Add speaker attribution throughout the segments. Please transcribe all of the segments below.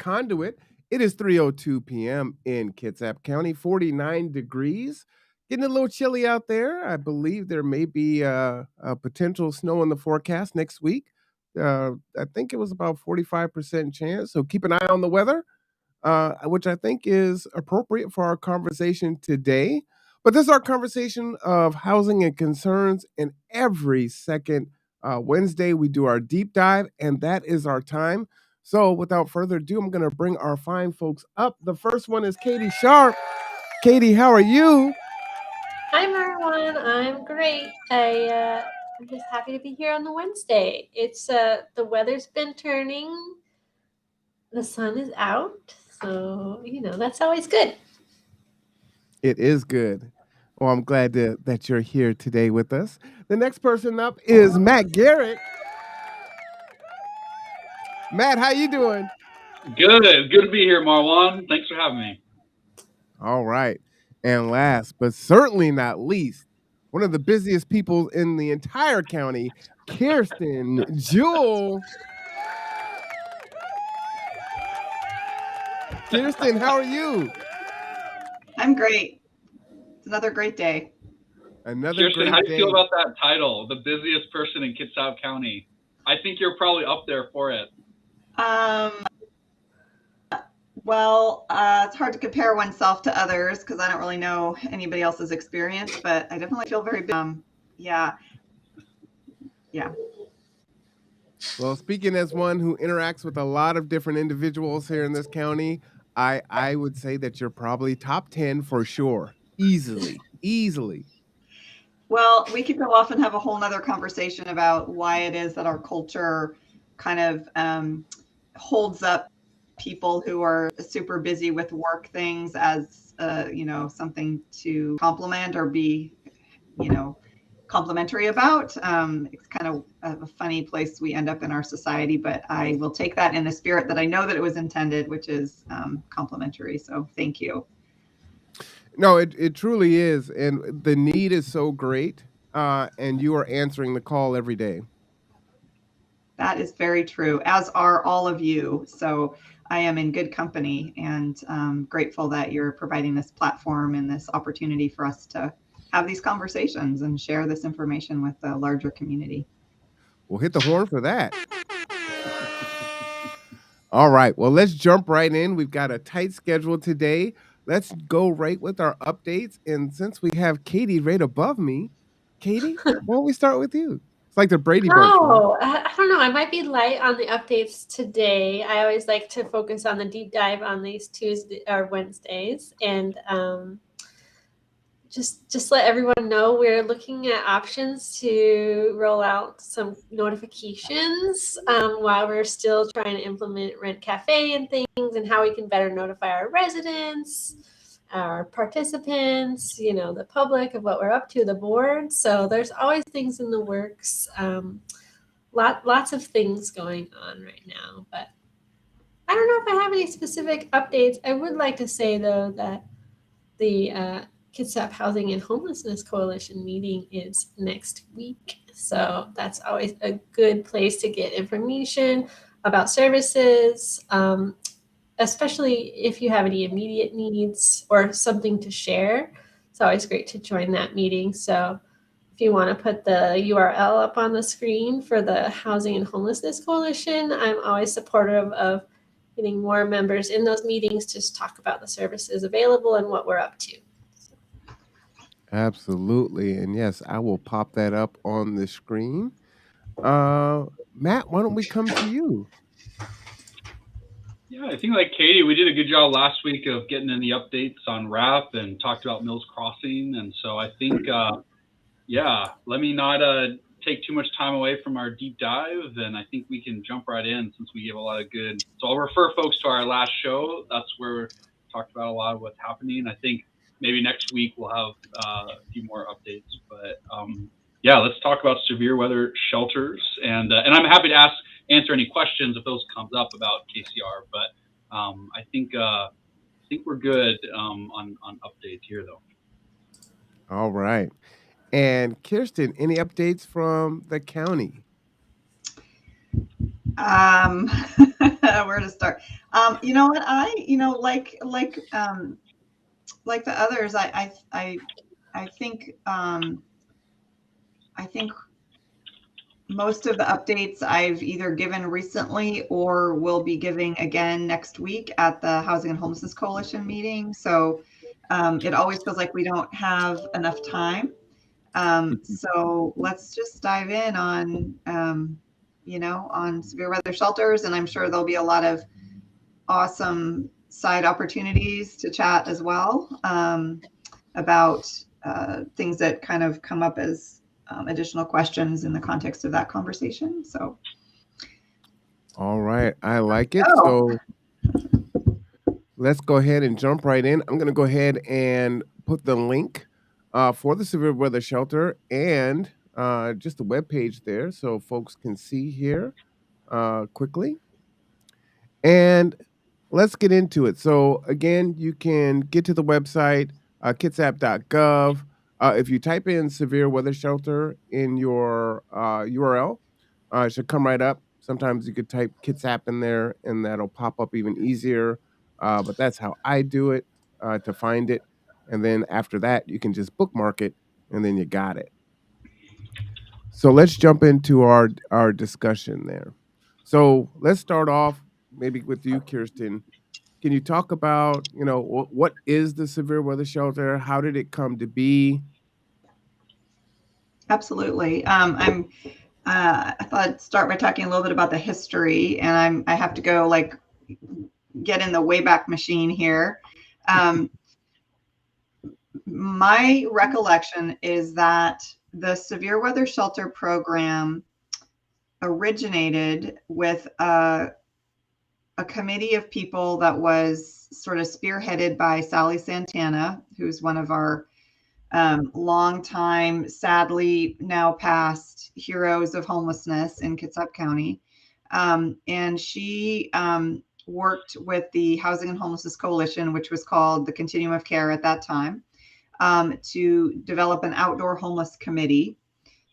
Speaker 1: Conduit. It is 3:02 p.m. in Kitsap County, 49 degrees. Getting a little chilly out there. I believe there may be a potential snow in the forecast next week. I think it was about 45% chance. So keep an eye on the weather, which I think is appropriate for our conversation today. But this is our conversation of housing and concerns. And every second Wednesday, we do our deep dive, and that is our time. So without further ado, I'm going to bring our fine folks up. The first one is Katie Sharp. Katie, how are you?
Speaker 2: Hi, everyone. I'm great. I'm just happy to be here on the Wednesday. It's the weather's been turning. The sun is out, so that's always good.
Speaker 1: It is good. Well, I'm glad that you're here today with us. The next person up is Matt Garrett. Matt, how you doing?
Speaker 3: Good to be here, Marwan. Thanks for having me.
Speaker 1: All right. And last, but certainly not least, one of the busiest people in the entire county, Kirsten Jewell. Kirsten, how are you?
Speaker 4: I'm great. It's another great day.
Speaker 3: Kirsten, how do you feel about that title, the busiest person in Kitsap County? I think you're probably up there for it.
Speaker 4: Well, it's hard to compare oneself to others because I don't really know anybody else's experience, but I definitely feel very yeah.
Speaker 1: Well, speaking as one who interacts with a lot of different individuals here in this county, I would say that you're probably top 10 for sure. Easily.
Speaker 4: Well, we could go off and have a whole nother conversation about why it is that our culture kind of holds up people who are super busy with work things as something to compliment or be complimentary about. It's kind of a funny place we end up in our society, but I will take that in the spirit that I know that it was intended, which is complimentary. So thank you.
Speaker 1: No, it truly is. And the need is so great. And you are answering the call every day.
Speaker 4: That is very true, as are all of you. So I am in good company and grateful that you're providing this platform and this opportunity for us to have these conversations and share this information with the larger community.
Speaker 1: We'll hit the horn for that. All right. Well, let's jump right in. We've got a tight schedule today. Let's go right with our updates. And since we have Katie right above me, Katie, why don't we start with you? It's like the Brady Bunch.
Speaker 2: Oh, I don't know. I might be light on the updates today. I always like to focus on the deep dive on these Tuesday or Wednesdays, and just let everyone know we're looking at options to roll out some notifications while we're still trying to implement Rent Cafe and things, and how we can better notify our residents, our participants, the public of what we're up to, the board. So there's always things in the works. Lots of things going on right now, but I don't know if I have any specific updates. I would like to say though that the Kitsap Housing and Homelessness Coalition meeting is next week. So that's always a good place to get information about services, especially if you have any immediate needs or something to share. It's always great to join that meeting. So if you want to put the URL up on the screen for the Housing and Homelessness Coalition, I'm always supportive of getting more members in those meetings to talk about the services available and what we're up to.
Speaker 1: Absolutely. And yes, I will pop that up on the screen. Matt, why don't we come to you?
Speaker 3: Yeah, I think like Katie, we did a good job last week of getting in the updates on RAP and talked about Mills Crossing. And so I think, let me not take too much time away from our deep dive. And I think we can jump right in since we give a lot of good. So I'll refer folks to our last show. That's where we talked about a lot of what's happening. I think maybe next week we'll have a few more updates. But let's talk about severe weather shelters. And I'm happy to answer any questions if those comes up about KCR. But I think we're good on updates here, though.
Speaker 1: All right. And Kirsten, any updates from the county?
Speaker 4: where to start. You know what? Like the others, I think most of the updates I've either given recently or will be giving again next week at the Housing and Homelessness Coalition meeting. So it always feels like we don't have enough time. So let's just dive in on, on severe weather shelters. And I'm sure there'll be a lot of awesome side opportunities to chat as well about things that kind of come up as additional questions in the context of that conversation. So,
Speaker 1: All right, I like it.
Speaker 4: oh,
Speaker 1: So let's go ahead and jump right in. I'm going to go ahead and put the link for the severe weather shelter and just the webpage there so folks can see here quickly. And let's get into it. So again, you can get to the website, kitsap.gov. If you type in severe weather shelter in your URL, it should come right up. Sometimes you could type Kitsap in there and that'll pop up even easier. But that's how I do it to find it. And then after that, you can just bookmark it and then you got it. So let's jump into our discussion there. So let's start off maybe with you, Kirsten. Can you talk about, what is the severe weather shelter? How did it come to be?
Speaker 4: absolutely. I thought I'd start by talking a little bit about the history, and I have to go get in the Wayback Machine here. My recollection is that the severe weather shelter program originated with a committee of people that was sort of spearheaded by Sally Santana, who's one of our longtime, sadly now past heroes of homelessness in Kitsap County. And she worked with the Housing and Homelessness Coalition, which was called the Continuum of Care at that time, to develop an outdoor homeless committee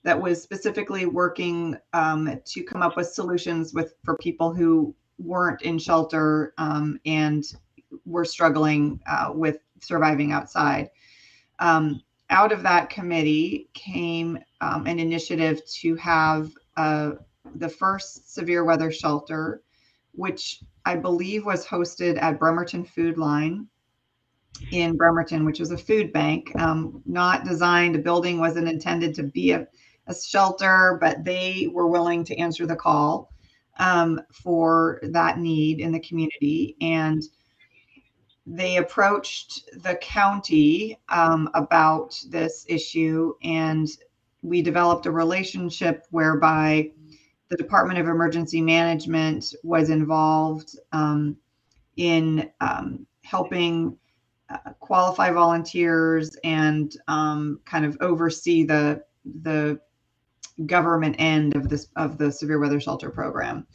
Speaker 4: that was specifically working to come up with solutions for people who weren't in shelter and were struggling with surviving outside. Out of that committee came an initiative to have the first severe weather shelter, which I believe was hosted at Bremerton Food Line in Bremerton, which was a food bank, not designed. The building wasn't intended to be a shelter, but they were willing to answer the call for that need in the community. And they approached the county about this issue, and we developed a relationship whereby the Department of Emergency Management was involved in helping qualify volunteers and kind of oversee the government end of the severe weather shelter program.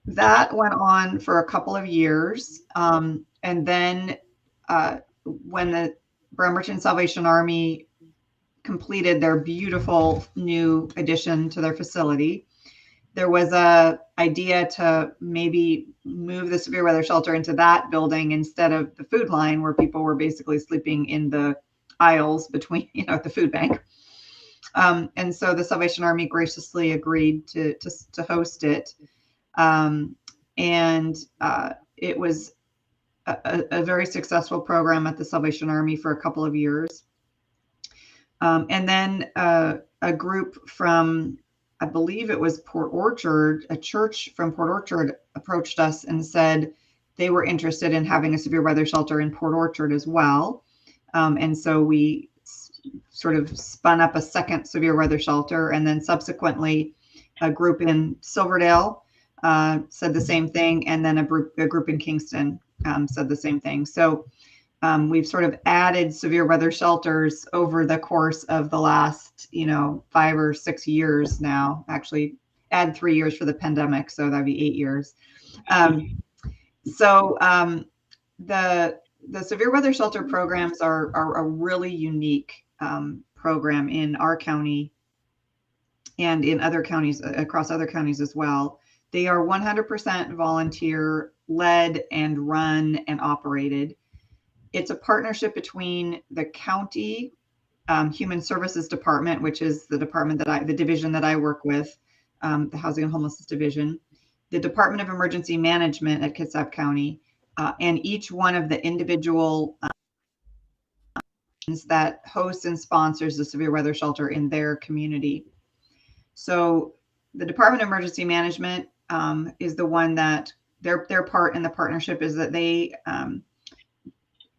Speaker 4: That went on for a couple of years. And then when the Bremerton Salvation Army completed their beautiful new addition to their facility, there was a idea to maybe move the severe weather shelter into that building instead of the food line, where people were basically sleeping in the aisles between, at the food bank. And so the Salvation Army graciously agreed to host it. And it was a very successful program at the Salvation Army for a couple of years. And then a group from, I believe it was Port Orchard, a church from Port Orchard approached us and said they were interested in having a severe weather shelter in Port Orchard as well. And so we sort of spun up a second severe weather shelter, and then subsequently a group in Silverdale said the same thing, and then a group in Kingston said the same thing. So we've sort of added severe weather shelters over the course of the last, 5 or 6 years now. Actually, add 3 years for the pandemic, so that'd be 8 years. The severe weather shelter programs are a really unique program in our county and in other counties, across other counties as well. They are 100% volunteer led and run and operated. It's a partnership between the county Human Services Department, which is the department the division that I work with, the Housing and Homelessness Division, the Department of Emergency Management at Kitsap County, and each one of the individual that hosts and sponsors the severe weather shelter in their community. So the Department of Emergency Management is the one that their part in the partnership is that they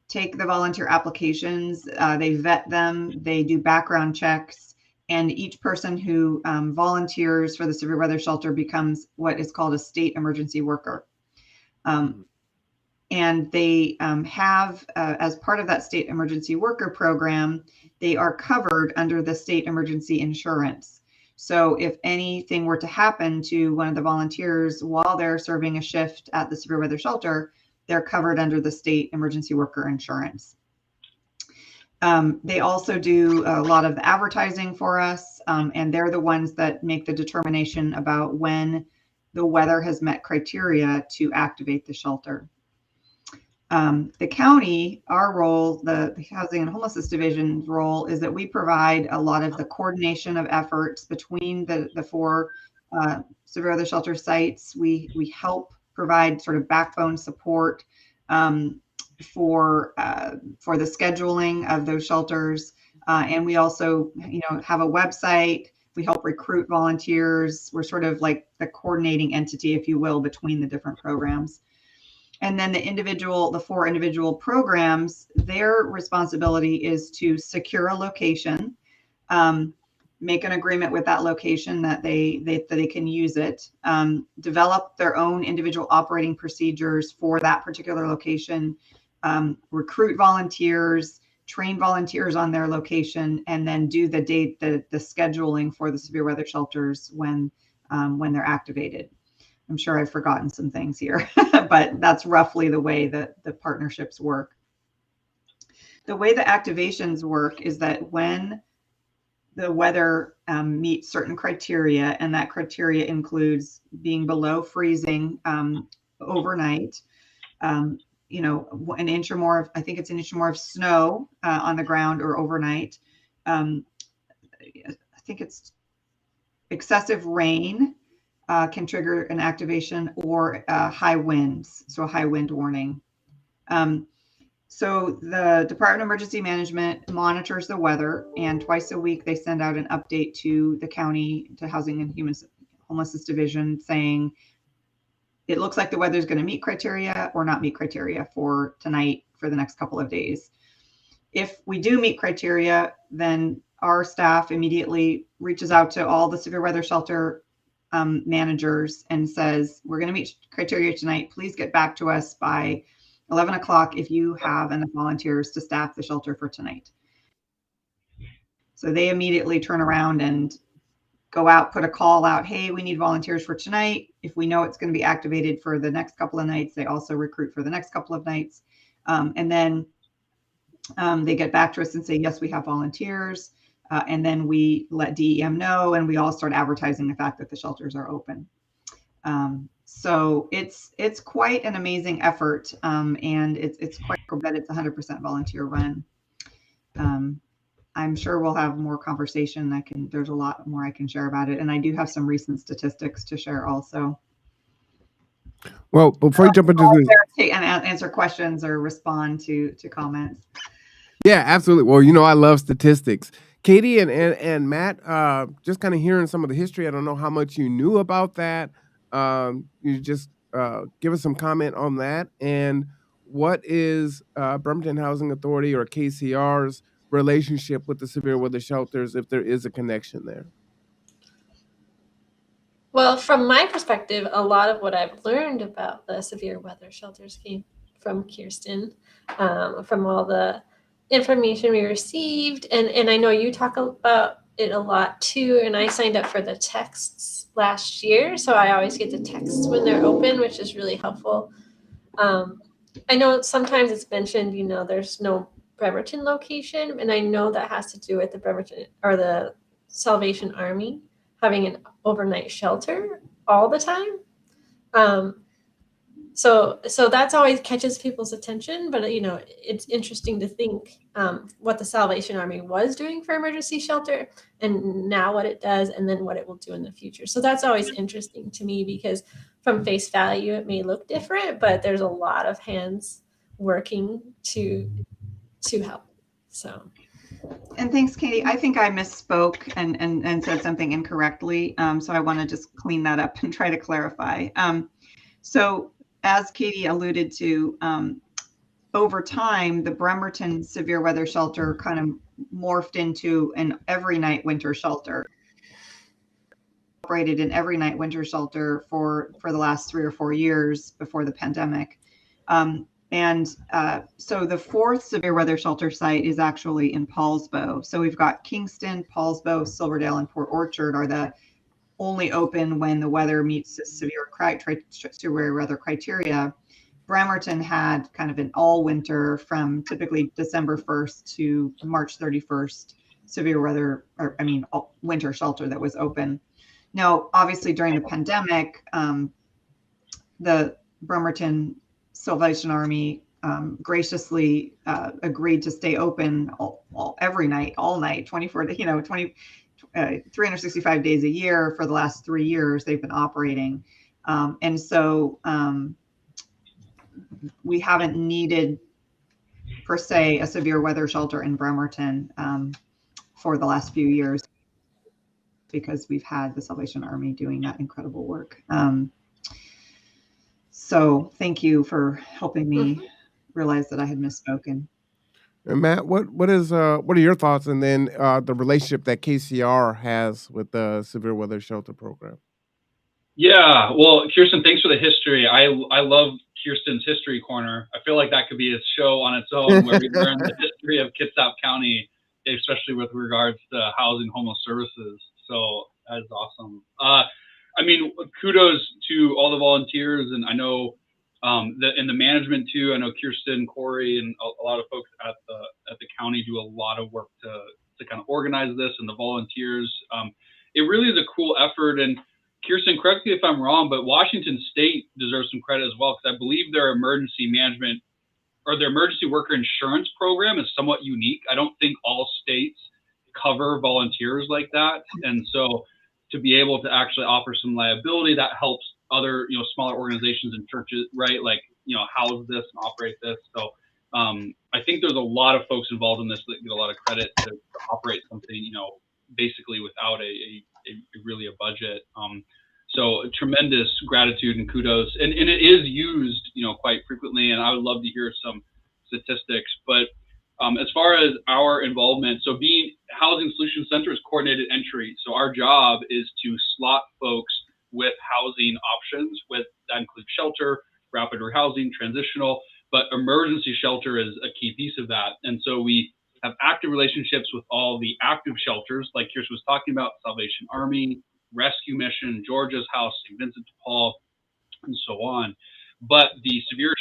Speaker 4: take the volunteer applications, they vet them, they do background checks, and each person who volunteers for the severe weather shelter becomes what is called a state emergency worker. And they have, as part of that state emergency worker program, they are covered under the state emergency insurance. So if anything were to happen to one of the volunteers while they're serving a shift at the severe weather shelter, they're covered under the state emergency worker insurance. They also do a lot of the advertising for us, and they're the ones that make the determination about when the weather has met criteria to activate the shelter. The county, our role, the Housing and Homelessness Division's role is that we provide a lot of the coordination of efforts between the four severe weather shelter sites. We help provide sort of backbone support for the scheduling of those shelters, and we also, have a website. We help recruit volunteers. We're sort of like the coordinating entity, if you will, between the different programs. And then the four individual programs, their responsibility is to secure a location, make an agreement with that location that they can use it, develop their own individual operating procedures for that particular location, recruit volunteers, train volunteers on their location, and then do the scheduling for the severe weather shelters when they're activated. I'm sure I've forgotten some things here, but that's roughly the way that the partnerships work. The way the activations work is that when the weather meets certain criteria, and that criteria includes being below freezing overnight, an inch or more, I think it's an inch or more of snow on the ground or overnight. I think it's excessive rain can trigger an activation, or high winds, so a high wind warning. So the Department of Emergency Management monitors the weather, and twice a week they send out an update to the county, to Housing and Human Homelessness Division, saying it looks like the weather is going to meet criteria or not meet criteria for tonight, for the next couple of days. If we do meet criteria, then our staff immediately reaches out to all the severe weather shelter managers and says, we're going to meet criteria tonight. Please get back to us by 11 o'clock if you have enough volunteers to staff the shelter for tonight. So they immediately turn around and go out, put a call out, hey, we need volunteers for tonight. If we know it's going to be activated for the next couple of nights, they also recruit for the next couple of nights. And then they get back to us and say, yes, we have volunteers. And then we let DEM know, and we all start advertising the fact that the shelters are open. So it's quite an amazing effort, and it's quite cool that it's 100% volunteer run. I'm sure we'll have more conversation. There's a lot more I can share about it, and I do have some recent statistics to share also.
Speaker 1: Well, before you jump into this,
Speaker 4: and answer questions or respond to comments.
Speaker 1: Yeah, absolutely. Well, I love statistics. Katie and Matt, just kind of hearing some of the history. I don't know how much you knew about that. You just give us some comment on that. And what is Bremerton Housing Authority, or KCR's, relationship with the severe weather shelters, if there is a connection there?
Speaker 2: Well, from my perspective, a lot of what I've learned about the severe weather shelters came from Kirsten, from all the information we received. And I know you talk about it a lot too. And I signed up for the texts last year, so I always get the texts when they're open, which is really helpful. I know sometimes it's mentioned, there's no Bremerton location, and I know that has to do with the Bremerton or the Salvation Army having an overnight shelter all the time. So that's always catches people's attention, but it's interesting to think what the Salvation Army was doing for emergency shelter and now what it does and then what it will do in the future. So that's always interesting to me because from face value, it may look different, but there's a lot of hands working to help. So.
Speaker 4: And thanks, Katie. I think I misspoke and said something incorrectly. So I want to just clean that up and try to clarify. So as Katie alluded to, over time, the Bremerton Severe Weather Shelter kind of morphed into an every night winter shelter. Operated an every night winter shelter for the last 3 or 4 years before the pandemic. So the fourth severe weather shelter site is actually in Paulsbo. So we've got Kingston, Paulsbo, Silverdale, and Port Orchard are the only open when the weather meets the severe weather criteria. Bremerton had kind of an all winter from typically December 1st to March 31st severe weather, winter shelter that was open. Now, obviously during the pandemic, the Bremerton Salvation Army graciously agreed to stay open every night, all night, 365 days a year for the last 3 years they've been operating. And so we haven't needed, per se, a severe weather shelter in Bremerton for the last few years because we've had the Salvation Army doing that incredible work. So thank you for helping me realize that I had misspoken.
Speaker 1: And Matt, what are your thoughts, and then the relationship that KCR has with the Severe Weather Shelter Program?
Speaker 3: Yeah, well, Kirsten, thanks for the history. I love Kirsten's History Corner. I feel like that could be a show on its own where we learn the history of Kitsap County, especially with regards to housing, homeless services. So that's awesome. Kudos to all the volunteers, and I know in the management too. I know Kirsten, Corey, and a lot of folks at the county do a lot of work to kind of organize this, and the volunteers. It really is a cool effort. And Kirsten, correct me if I'm wrong, but Washington State deserves some credit as well, because I believe their emergency management or their emergency worker insurance program is somewhat unique. I don't think all states cover volunteers like that, and so to be able to actually offer some liability that helps other, smaller organizations and churches, right? Like, house this and operate this. So I think there's a lot of folks involved in this that get a lot of credit to operate something, basically without really a budget. So tremendous gratitude and kudos. And it is used, quite frequently. And I would love to hear some statistics. But as far as our involvement, so being Housing Solutions Center is coordinated entry. So our job is to slot folks with housing options. That includes shelter, rapid rehousing, transitional, but emergency shelter is a key piece of that. And so we have active relationships with all the active shelters, like Kirsten was talking about, Salvation Army, Rescue Mission, Georgia's House, St. Vincent de Paul, and so on. But the severe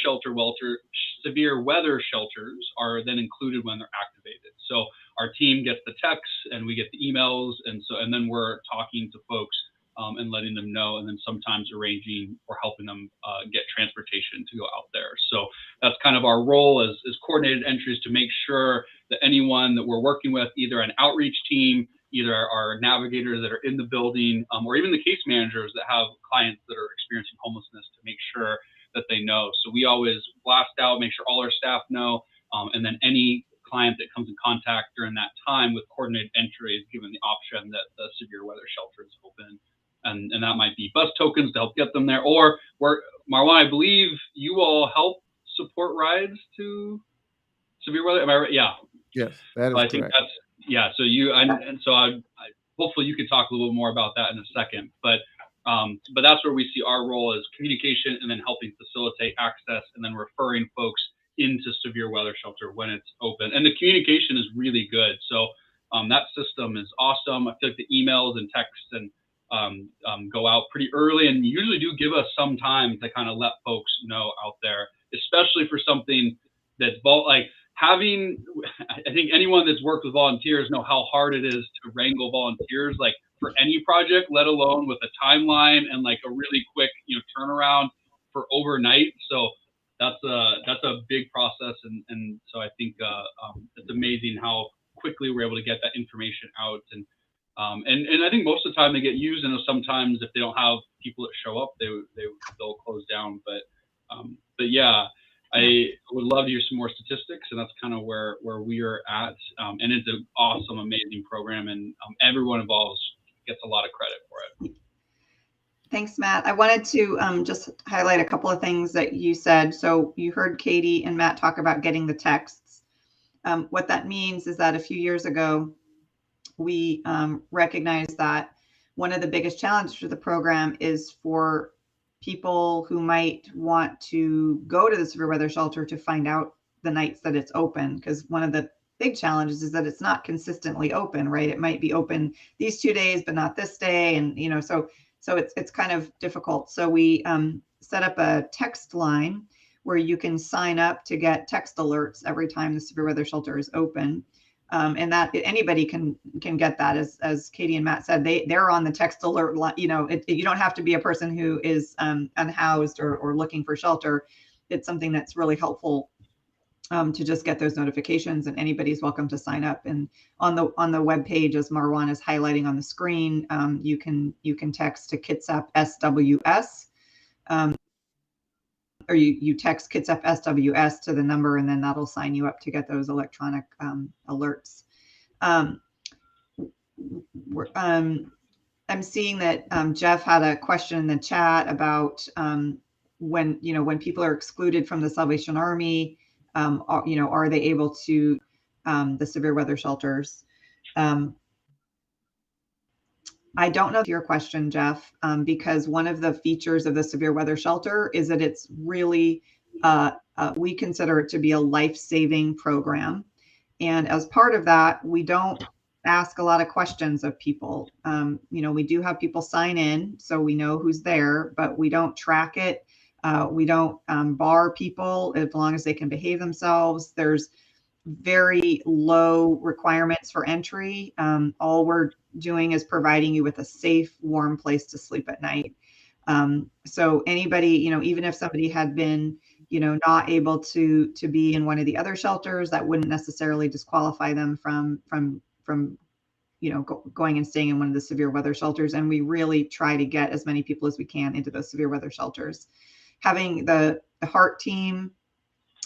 Speaker 3: weather shelters are then included when they're activated. So our team gets the texts and we get the emails, and then we're talking to folks and letting them know, and then sometimes arranging or helping them get transportation to go out there. So that's kind of our role as coordinated entries, to make sure that anyone that we're working with, either an outreach team, either our navigators that are in the building, or even the case managers that have clients that are experiencing homelessness, to make sure that they know. So we always blast out, make sure all our staff know, and then any client that comes in contact during that time with coordinated entry is given the option that the severe weather shelter is open. And that might be bus tokens to help get them there. Or Marwan, I believe you all help support rides to severe weather. Am I right? Yeah.
Speaker 1: Yes, that is
Speaker 3: so I
Speaker 1: correct.
Speaker 3: think that's, yeah. So hopefully you could talk a little bit more about that in a second. But that's where we see our role as communication, and then helping facilitate access, and then referring folks into severe weather shelter when it's open. And the communication is really good. So that system is awesome. I feel like the emails and texts and go out pretty early, and usually do give us some time to kind of let folks know out there, especially for something that's like having, I think anyone that's worked with volunteers know how hard it is to wrangle volunteers. Like for any project, let alone with a timeline and like a really quick, turnaround for overnight. So that's a big process, and so I think it's amazing how quickly we're able to get that information out, and I think most of the time they get used, and sometimes if they don't have people that show up, they'll close down. But yeah, I would love to hear some more statistics, and that's kind of where we are at. And it's an awesome, amazing program, and everyone involved gets a lot of credit for it.
Speaker 4: Thanks, Matt. I wanted to just highlight a couple of things that you said. So you heard Katie and Matt talk about getting the texts. What that means is that a few years ago, we recognized that one of the biggest challenges for the program is for people who might want to go to the severe weather shelter to find out the nights that it's open, because one of the big challenges is that it's not consistently open, right? It might be open these 2 days, but not this day. And, so it's kind of difficult. So we set up a text line where you can sign up to get text alerts every time the severe weather shelter is open. And that anybody can get that, as Katie and Matt said, they're on the text alert line. You don't have to be a person who is unhoused or looking for shelter. It's something that's really helpful to just get those notifications, and anybody's welcome to sign up. And on the web page, as Marwan is highlighting on the screen, you can text to KITSAP SWS, or you text KITSAP SWS to the number, and then that'll sign you up to get those electronic alerts. I'm seeing that Jeff had a question in the chat about when people are excluded from the Salvation Army, are they able to the severe weather shelters? I don't know your question, Jeff, because one of the features of the severe weather shelter is that it's really, we consider it to be a life-saving program. And as part of that, we don't ask a lot of questions of people. We do have people sign in, so we know who's there, but we don't track it. We don't bar people as long as they can behave themselves. There's very low requirements for entry. All we're doing is providing you with a safe, warm place to sleep at night. So anybody, even if somebody had been, not able to be in one of the other shelters, that wouldn't necessarily disqualify them from going and staying in one of the severe weather shelters. And we really try to get as many people as we can into those severe weather shelters. Having the HEART team,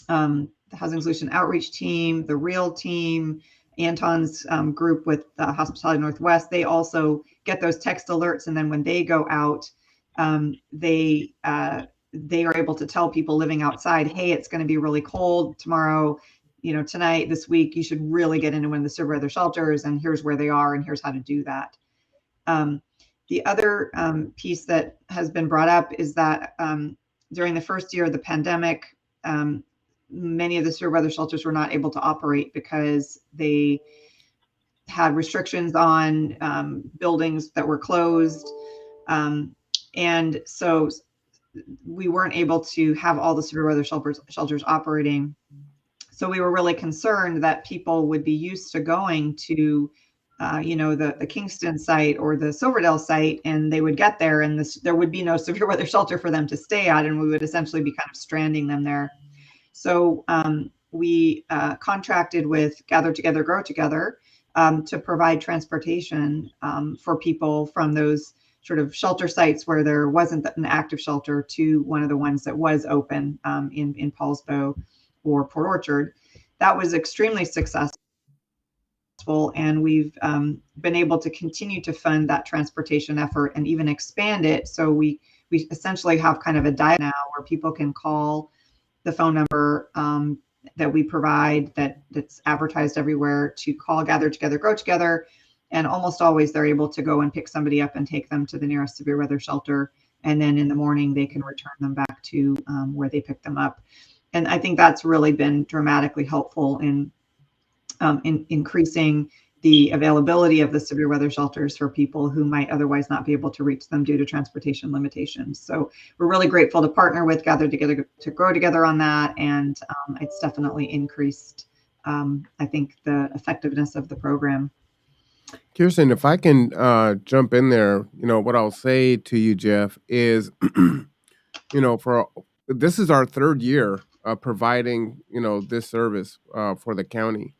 Speaker 4: the Housing Solution Outreach team, the REAL team, Anton's group with Hospitality Northwest, they also get those text alerts. And then when they go out, they are able to tell people living outside, hey, it's going to be really cold tomorrow, tonight, this week, you should really get into one of the severe weather shelters, and here's where they are, and here's how to do that. The other piece that has been brought up is that during the first year of the pandemic, many of the severe weather shelters were not able to operate because they had restrictions on buildings that were closed. And so we weren't able to have all the severe weather shelters operating. So we were really concerned that people would be used to going to the Kingston site or the Silverdale site, and they would get there and there would be no severe weather shelter for them to stay at, and we would essentially be kind of stranding them there. So we contracted with Gather Together, Grow Together to provide transportation for people from those sort of shelter sites where there wasn't an active shelter to one of the ones that was open in Paulsbo or Port Orchard. That was extremely successful. And we've been able to continue to fund that transportation effort and even expand it. So we essentially have kind of a dial now where people can call the phone number that we provide that's advertised everywhere to call Gather Together, Grow Together. And almost always they're able to go and pick somebody up and take them to the nearest severe weather shelter. And then in the morning, they can return them back to where they picked them up. And I think that's really been dramatically helpful in increasing the availability of the severe weather shelters for people who might otherwise not be able to reach them due to transportation limitations. So we're really grateful to partner with Gather Together to Grow Together on that. And it's definitely increased, I think, the effectiveness of the program.
Speaker 1: Kirsten, if I can jump in there, what I'll say to you, Jeff, is, for this is our third year providing, this service for the county.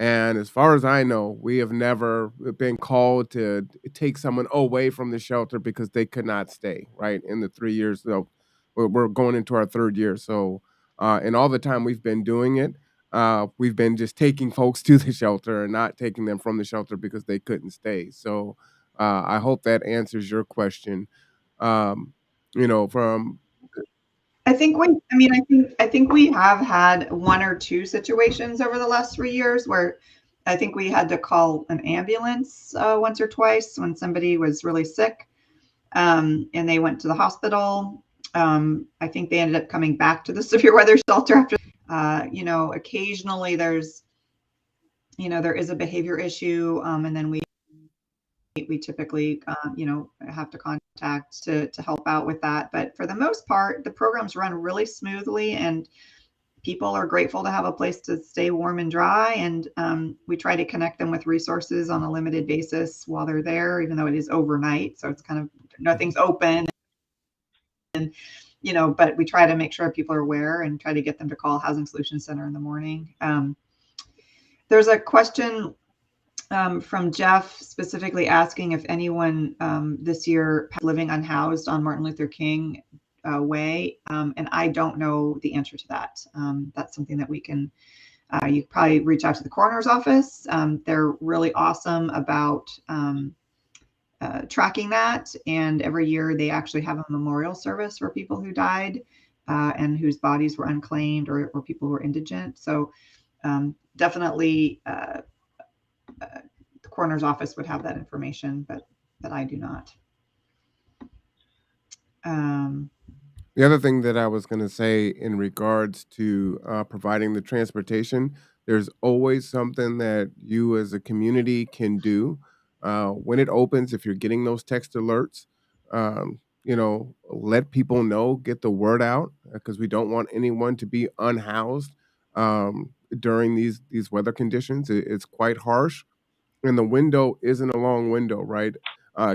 Speaker 1: And as far as I know, we have never been called to take someone away from the shelter because they could not stay, right? In the 3 years, so we're going into our third year. So, and all the time we've been doing it, we've been just taking folks to the shelter and not taking them from the shelter because they couldn't stay. So, I hope that answers your question. Um, from
Speaker 4: I think we have had one or two situations over the last 3 years where I think we had to call an ambulance once or twice when somebody was really sick, and they went to the hospital. I think they ended up coming back to the severe weather shelter after. Occasionally there is a behavior issue, and then we typically have to contact to help out with that. But for the most part, the programs run really smoothly, and people are grateful to have a place to stay warm and dry. And we try to connect them with resources on a limited basis while they're there, even though it is overnight, so it's kind of nothing's open. And but we try to make sure people are aware and try to get them to call Housing Solutions Center in the morning. There's a question from Jeff specifically asking if anyone this year living unhoused on Martin Luther King Way, and I don't know the answer to that. That's something that we can, you probably reach out to the coroner's office. They're really awesome about tracking that, and every year they actually have a memorial service for people who died and whose bodies were unclaimed, or people who were indigent. So definitely the coroner's office would have that information, but I do not.
Speaker 1: The other thing that I was going to say in regards to providing the transportation, there's always something that you as a community can do when it opens. If you're getting those text alerts, let people know, get the word out, because we don't want anyone to be unhoused during these weather conditions. It's quite harsh, and the window isn't a long window, right?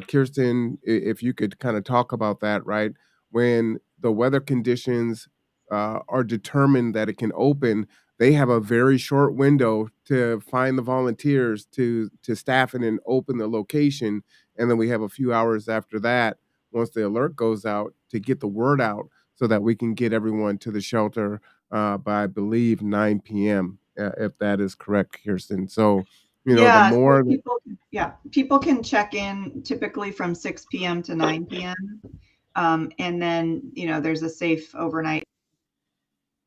Speaker 1: Kirsten, if you could kind of talk about that, right? When the weather conditions are determined that it can open, they have a very short window to find the volunteers to staff it and open the location, and then we have a few hours after that, once the alert goes out, to get the word out so that we can get everyone to the shelter by, I believe, 9 p.m. If that is correct, Kirsten. So the
Speaker 4: Yeah, so
Speaker 1: more
Speaker 4: people can check in typically from 6 p.m. to 9 p.m. And then, there's a safe overnight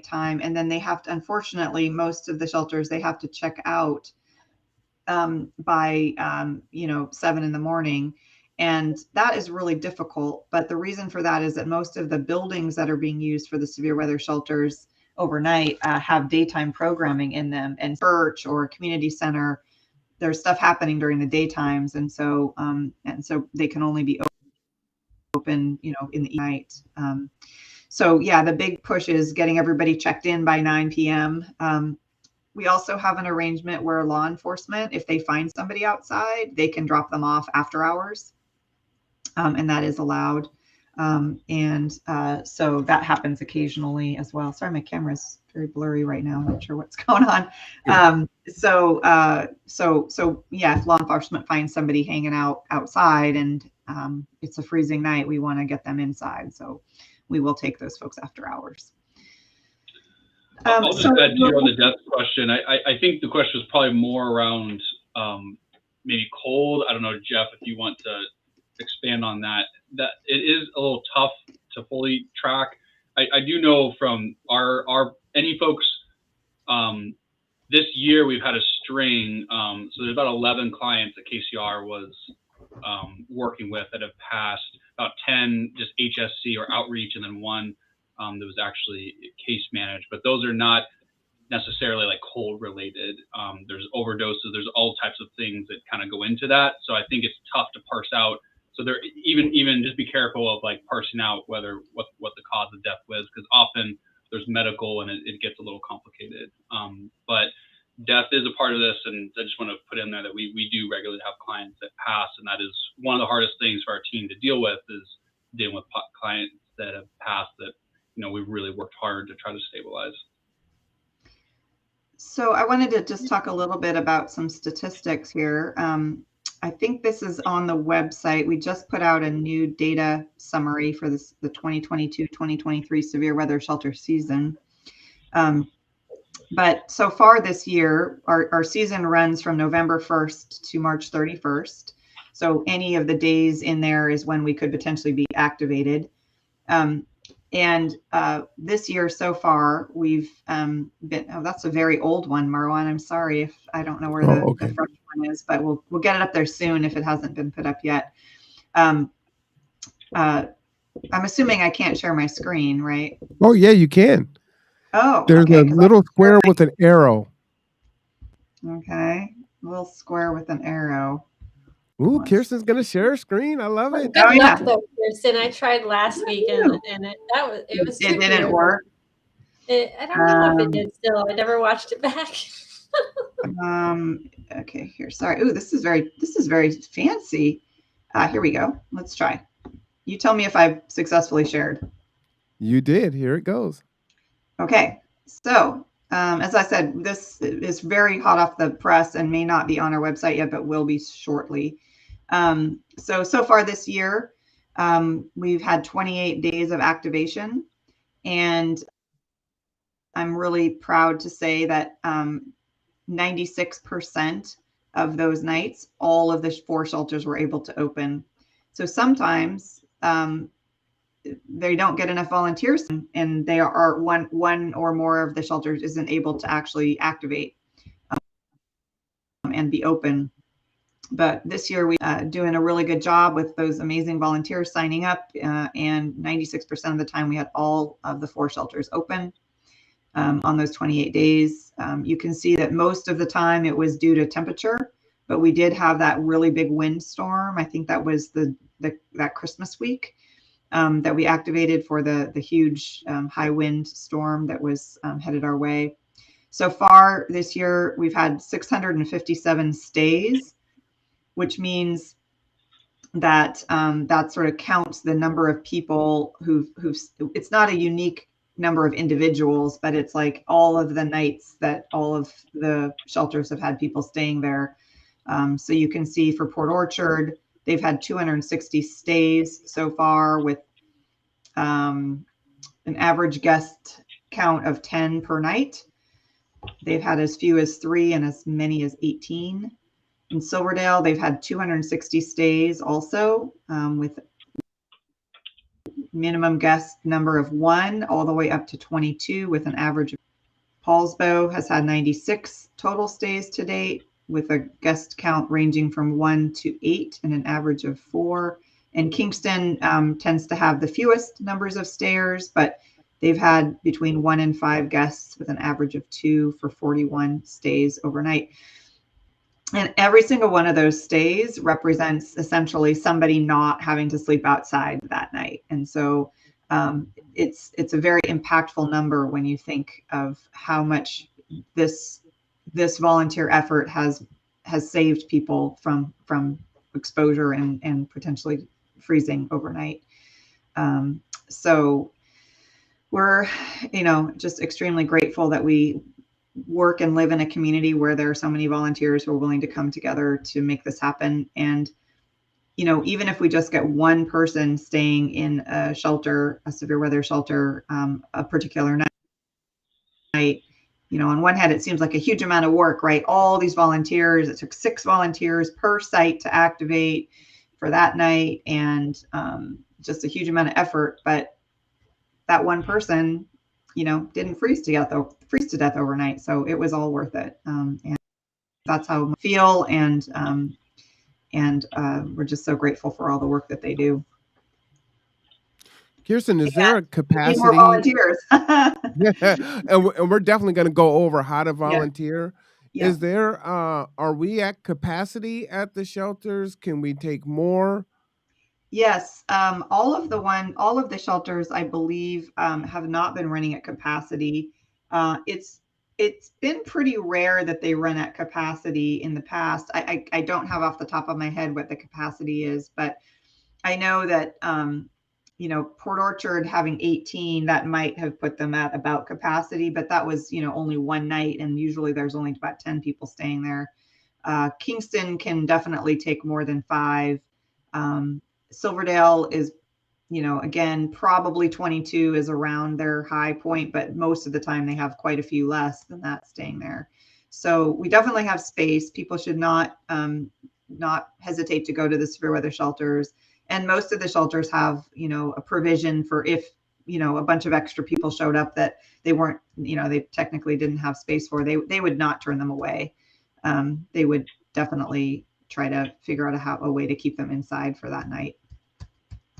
Speaker 4: time. And then they have to, unfortunately, most of the shelters, they have to check out by, 7 in the morning. And that is really difficult. But the reason for that is that most of the buildings that are being used for the severe weather shelters overnight have daytime programming in them, and church or community center, there's stuff happening during the daytimes, and so they can only be open, in the night. So yeah, the big push is getting everybody checked in by 9 p.m. We also have an arrangement where law enforcement, if they find somebody outside, they can drop them off after hours, and that is allowed. So that happens occasionally as well. Sorry, my camera's very blurry right now. I'm not sure what's going on. So yeah, if law enforcement finds somebody hanging out outside and it's a freezing night, we want to get them inside. So we will take those folks after hours.
Speaker 3: I'll just add to you on the death question. I think the question was probably more around maybe cold. I don't know, Jeff, if you want to expand on that. That it is a little tough to fully track. I do know from our any folks this year we've had a string. So there's about 11 clients that KCR was working with that have passed, about 10 just HSC or outreach, and then one that was actually case managed. But those are not necessarily like cold related. There's overdoses. There's all types of things that kind of go into that. So I think it's tough to parse out. So there, even just be careful of like parsing out what the cause of death was, because often there's medical and it gets a little complicated. But death is a part of this, and I just want to put in there that we do regularly have clients that pass, and that is one of the hardest things for our team to deal with, is dealing with clients that have passed that, you know, we've really worked hard to try to stabilize.
Speaker 4: So I wanted to just talk a little bit about some statistics here. I think this is on the website. We just put out a new data summary for the 2022-2023 severe weather shelter season. But so far this year, our season runs from November 1st to March 31st. So any of the days in there is when we could potentially be activated. This year so far, we've been, oh, that's a very old one, Marwan. I'm sorry if I don't know where the fresh one is, but we'll get it up there soon if it hasn't been put up yet. I'm assuming I can't share my screen, right?
Speaker 1: Oh, yeah, you can.
Speaker 4: Oh,
Speaker 1: there's
Speaker 4: okay,
Speaker 1: a little square with an arrow.
Speaker 4: Okay, a little square with an arrow.
Speaker 1: Ooh, Kirsten's gonna share her screen. I love it.
Speaker 2: Good luck though, Kirsten. I tried last week and it
Speaker 4: didn't work.
Speaker 2: I don't know if it did still. I never watched it back.
Speaker 4: Okay, here. Sorry. Ooh, this is very fancy. Here we go. Let's try. You tell me if I've successfully shared.
Speaker 1: You did. Here it goes. Okay.
Speaker 4: So, as I said, this is very hot off the press and may not be on our website yet, but will be shortly. So far this year, we've had 28 days of activation, and I'm really proud to say that 96% of those nights, all of the 4 shelters were able to open. So sometimes they don't get enough volunteers, and they are one or more of the shelters isn't able to actually activate and be open. But this year we doing a really good job with those amazing volunteers signing up, and 96% of the time we had all of the 4 shelters open on those 28 days. You can see that most of the time it was due to temperature, but we did have that really big windstorm. I think that was that Christmas week that we activated for the huge high wind storm that was headed our way. So far this year, we've had 657 stays, which means that that sort of counts the number of people who've it's not a unique number of individuals, but it's like all of the nights that all of the shelters have had people staying there. So you can see for Port Orchard, they've had 260 stays so far, with an average guest count of 10 per night. They've had as few as 3 and as many as 18. In Silverdale, they've had 260 stays also, with minimum guest number of 1 all the way up to 22, with an average of. Paulsbo has had 96 total stays to date, with a guest count ranging from 1 to 8 and an average of 4. And Kingston tends to have the fewest numbers of stayers, but they've had between 1 and 5 guests, with an average of 2 for 41 stays overnight. And every single one of those stays represents essentially somebody not having to sleep outside that night. And so it's a very impactful number when you think of how much this volunteer effort has saved people from exposure and potentially freezing overnight. So we're, just extremely grateful that we work and live in a community where there are so many volunteers who are willing to come together to make this happen. And, even if we just get one person staying in a shelter, a severe weather shelter, a particular night, on one hand, it seems like a huge amount of work, right? All these volunteers, it took 6 volunteers per site to activate for that night, and just a huge amount of effort. But that one person, didn't freeze to death overnight. So it was all worth it. And that's how I feel. And we're just so grateful for all the work that they do.
Speaker 1: Kirsten, is there a capacity?
Speaker 4: More volunteers.
Speaker 1: and we're definitely going to go over how to volunteer.
Speaker 4: Yeah.
Speaker 1: Is there, are we at capacity at the shelters? Can we take more?
Speaker 4: Yes, all of the shelters, I believe, have not been running at capacity. It's it's been pretty rare that they run at capacity in the past. I don't have off the top of my head what the capacity is, but I know that, Port Orchard having 18, that might have put them at about capacity, but that was, only one night. And usually there's only about 10 people staying there. Kingston can definitely take more than 5. Silverdale is, again, probably 22 is around their high point, but most of the time they have quite a few less than that staying there. So we definitely have space. People should not hesitate to go to the severe weather shelters. And most of the shelters have, a provision for if, a bunch of extra people showed up that they weren't, they technically didn't have space for, they would not turn them away. They would definitely try to figure out a way to keep them inside for that night.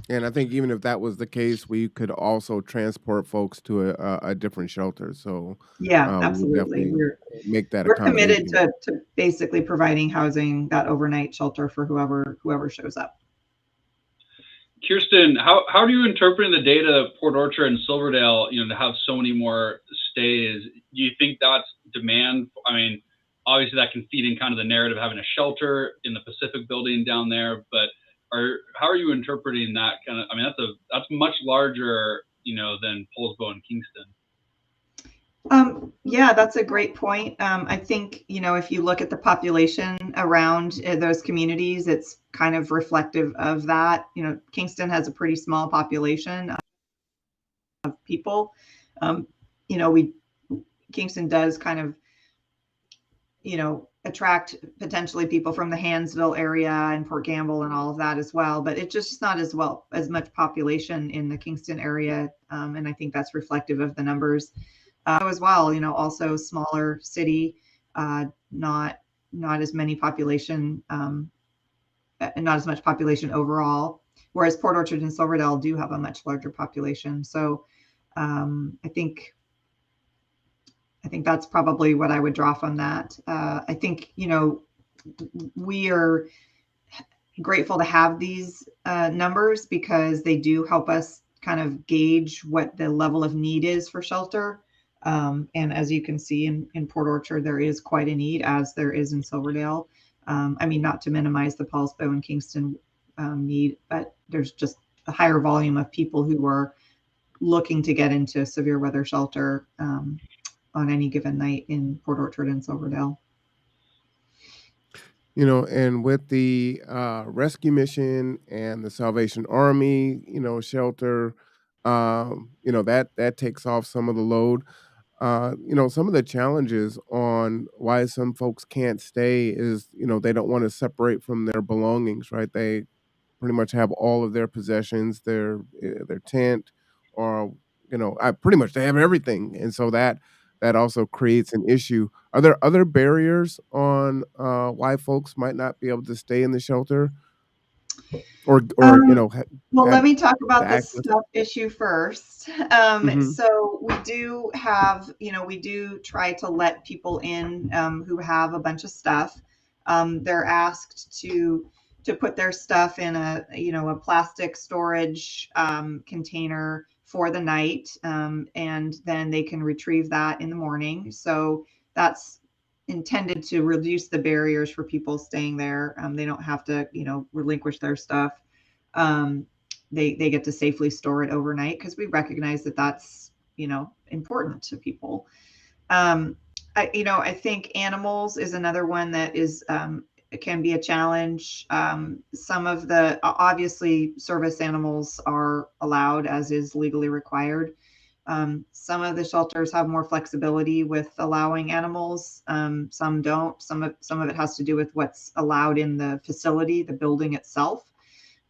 Speaker 1: And I think even if that was the case, we could also transport folks to a different shelter. So
Speaker 4: yeah,
Speaker 1: we
Speaker 4: absolutely.
Speaker 1: definitely make that
Speaker 4: We're committed
Speaker 1: accommodation.
Speaker 4: to basically providing housing, that overnight shelter for whoever shows up.
Speaker 3: Kirsten, how do you interpret the data of Port Orchard and Silverdale, to have so many more stays? Do you think that's demand? I mean, obviously that can feed in kind of the narrative of having a shelter in the Pacific building down there, but how are you interpreting that kind of? I mean, that's much larger, than Poulsbo and Kingston.
Speaker 4: Yeah, that's a great point. I think, if you look at the population around those communities, it's kind of reflective of that. Kingston has a pretty small population of people. Kingston does kind of, attract potentially people from the Hansville area and Port Gamble and all of that as well, but it's just not as much population in the Kingston area. And I think that's reflective of the numbers. As well, also smaller city, not as many population, not as much population overall, whereas Port Orchard and Silverdale do have a much larger population. So I think that's probably what I would draw from that. I think, we are grateful to have these numbers because they do help us kind of gauge what the level of need is for shelter. And as you can see in Port Orchard, there is quite a need, as there is in Silverdale. I mean, not to minimize the Poulsbo and Kingston need, but there's just a higher volume of people who are looking to get into severe weather shelter on any given night in Port Orchard and Silverdale.
Speaker 1: And with the rescue mission and the Salvation Army, shelter, that takes off some of the load. Some of the challenges on why some folks can't stay is, they don't want to separate from their belongings, right? They pretty much have all of their possessions, their tent, or I pretty much they have everything, and so that also creates an issue. Are there other barriers on why folks might not be able to stay in the shelter, or
Speaker 4: well, let
Speaker 1: have
Speaker 4: me talk
Speaker 1: the
Speaker 4: about the
Speaker 1: access?
Speaker 4: stuff issue first.
Speaker 1: Hmm.
Speaker 4: So we do have, we do try to let people in who have a bunch of stuff. They're asked to put their stuff in a plastic storage container for the night, and then they can retrieve that in the morning. So that's intended to reduce the barriers for people staying there. They don't have to, relinquish their stuff. They get to safely store it overnight because we recognize that that's, important to people. I think animals is another one that is, it can be a challenge. Some of the, obviously service animals are allowed, as is legally required. Some of the shelters have more flexibility with allowing animals. Some don't. Some of it has to do with what's allowed in the facility, the building itself.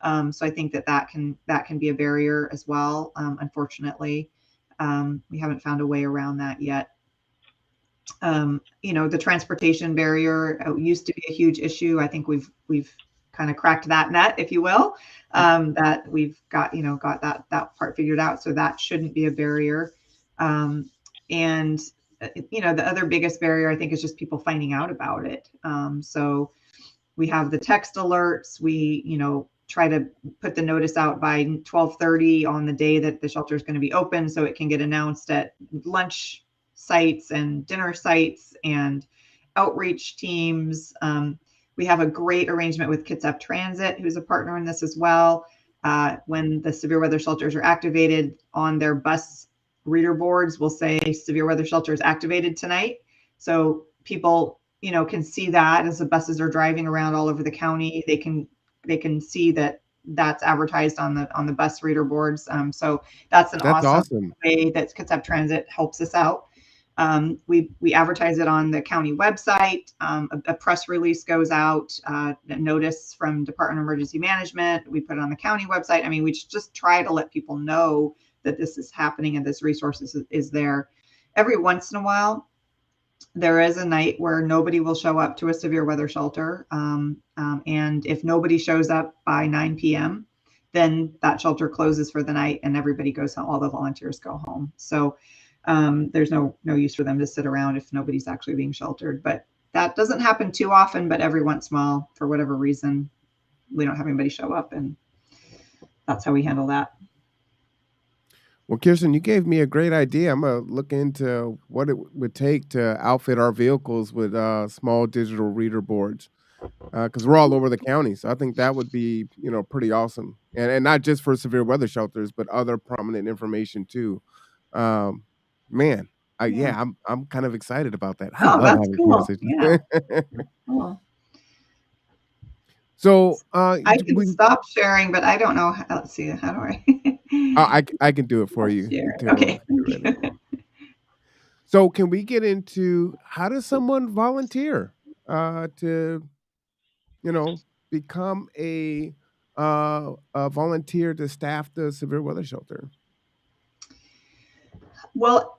Speaker 4: So I think that can be a barrier as well. Unfortunately, we haven't found a way around that yet. The transportation barrier used to be a huge issue. I think we've kind of cracked that nut, if you will, that we've got that part figured out. So that shouldn't be a barrier. And the other biggest barrier, I think, is just people finding out about it. So we have the text alerts. We, try to put the notice out by 12:30 on the day that the shelter is going to be open, so it can get announced at lunch sites and dinner sites and outreach teams. We have a great arrangement with Kitsap Transit, who's a partner in this as well. When the severe weather shelters are activated, on their bus reader boards will say severe weather shelter is activated tonight. So people, can see that as the buses are driving around all over the county. They can see that that's advertised on the bus reader boards. So that's an
Speaker 1: That's
Speaker 4: awesome
Speaker 1: awesome.
Speaker 4: way that Kitsap Transit helps us out. We advertise it on the county website. A press release goes out, a notice from Department of Emergency Management. We put it on the county website. I mean, we just try to let people know that this is happening and this resource is there. Every once in a while, there is a night where nobody will show up to a severe weather shelter. And if nobody shows up by 9 p.m., then that shelter closes for the night and everybody goes home. All the volunteers go home. So there's no use for them to sit around if nobody's actually being sheltered. But that doesn't happen too often, but every once in a while, for whatever reason, we don't have anybody show up, and that's how we handle that.
Speaker 1: Well, Kirsten, you gave me a great idea. I'm going to look into what it would take to outfit our vehicles with small digital reader boards, because we're all over the county. So I think that would be, pretty awesome. And not just for severe weather shelters, but other prominent information too. Um, man,
Speaker 4: Yeah.
Speaker 1: I'm kind of excited about that. I
Speaker 4: Oh,
Speaker 1: love
Speaker 4: that's
Speaker 1: having
Speaker 4: cool.
Speaker 1: conversations.
Speaker 4: Yeah. Cool.
Speaker 1: So
Speaker 4: I can
Speaker 1: we,
Speaker 4: stop sharing, but I don't know. Let's see. How do I?
Speaker 1: I can do it for you
Speaker 4: Share.
Speaker 1: until
Speaker 4: Okay.
Speaker 1: you're ready. So can we get into how does someone volunteer to, become a volunteer to staff the severe weather shelter?
Speaker 4: Well,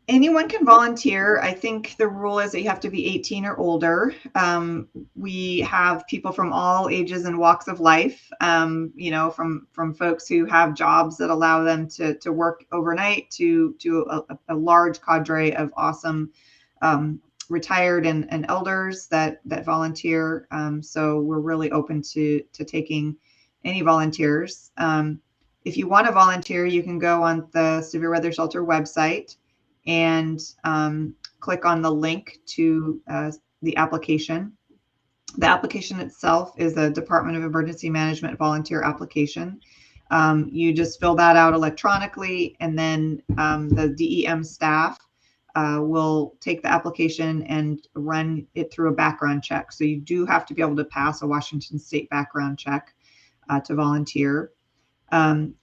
Speaker 4: anyone can volunteer. I think the rule is that you have to be 18 or older. We have people from all ages and walks of life, from folks who have jobs that allow them to work overnight to a large cadre of awesome retired and elders that volunteer. So we're really open to taking any volunteers. If you want to volunteer, you can go on the Severe Weather Shelter website and click on the link to the application. The application itself is a Department of Emergency Management volunteer application. You just fill that out electronically, and then the DEM staff will take the application and run it through a background check. So you do have to be able to pass a Washington State background check to volunteer.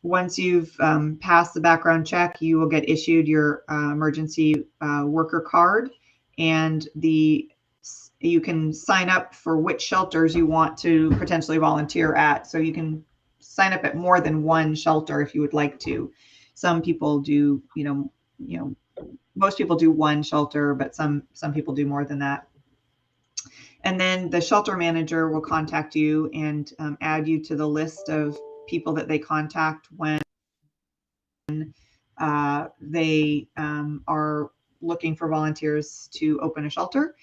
Speaker 4: Once you've passed the background check, you will get issued your emergency worker card, and you can sign up for which shelters you want to potentially volunteer at. So you can sign up at more than one shelter if you would like to. Some people do, most people do one shelter, but some people do more than that. And then the shelter manager will contact you and add you to the list of people that they contact when they are looking for volunteers to open a shelter.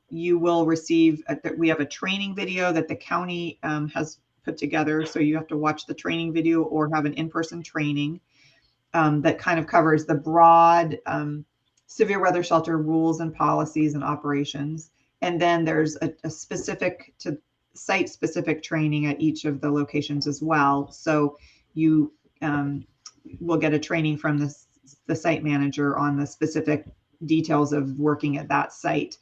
Speaker 4: You will receive, we have a training video that the county has put together. So you have to watch the training video or have an in-person training that kind of covers the broad severe weather shelter rules and policies and operations. And then there's a specific to site-specific training at each of the locations as well. So you will get a training from the site manager on the specific details of working at that site.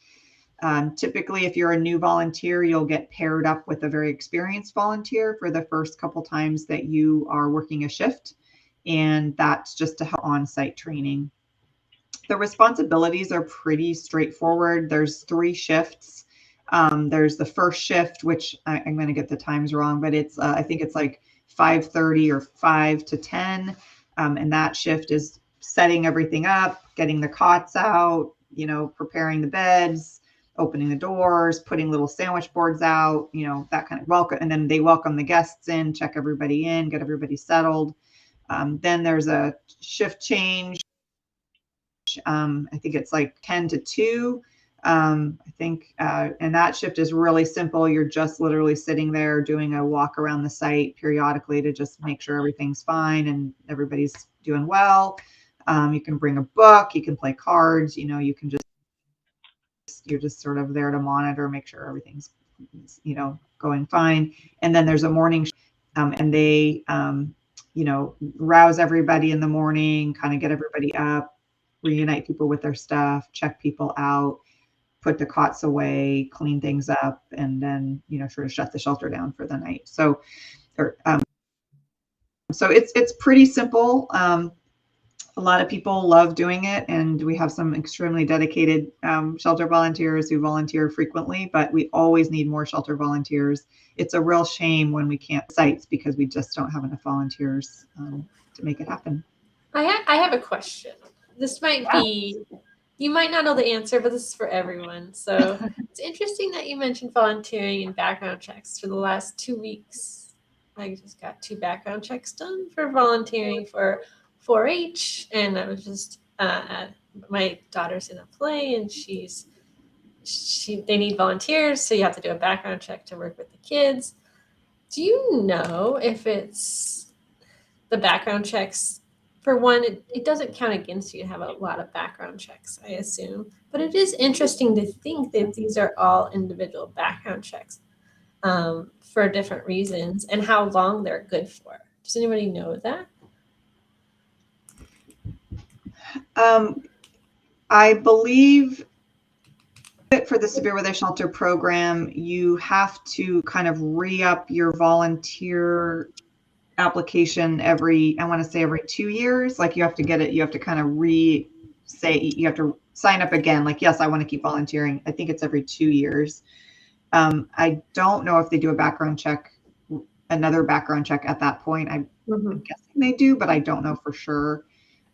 Speaker 4: Typically, if you're a new volunteer, you'll get paired up with a very experienced volunteer for the first couple times that you are working a shift. And that's just to help on-site training. The responsibilities are pretty straightforward. There's 3 shifts. There's the first shift, which I'm going to get the times wrong, but it's I think it's like 5:30 or 5 to 10. And that shift is setting everything up, getting the cots out, preparing the beds, opening the doors, putting little sandwich boards out, that kind of welcome. And then they welcome the guests in, check everybody in, get everybody settled. Then there's a shift change. I think it's like 10 to 2. I think, and that shift is really simple. You're just literally sitting there doing a walk around the site periodically to just make sure everything's fine and everybody's doing well. You can bring a book, you can play cards, you can you're just sort of there to monitor, make sure everything's, going fine. And then there's a morning, and they, rouse everybody in the morning, kind of get everybody up, reunite people with their stuff, check people out, put the cots away, clean things up, and then, sort of shut the shelter down for the night. So it's pretty simple. A lot of people love doing it, and we have some extremely dedicated shelter volunteers who volunteer frequently, but we always need more shelter volunteers. It's a real shame when we can't sites because we just don't have enough volunteers to make it happen.
Speaker 2: I have a question. This might be, you might not know the answer, but this is for everyone. So it's interesting that you mentioned volunteering and background checks. For the last 2 weeks, I just got 2 background checks done for volunteering for 4-H, and I was just my daughter's in a play, and they need volunteers, so you have to do a background check to work with the kids. Do you know if it's the background checks? For one, it doesn't count against you to have a lot of background checks, I assume, but it is interesting to think that these are all individual background checks for different reasons, and how long they're good for. Does anybody know that?
Speaker 4: I believe that for the Severe Weather Shelter program, you have to kind of re-up your volunteer application every 2 years. Like you have to get it, you have to kind of you have to sign up again. Like, yes, I want to keep volunteering. I think it's every 2 years. I don't know if they do another background check at that point. I'm guessing they do, but I don't know for sure.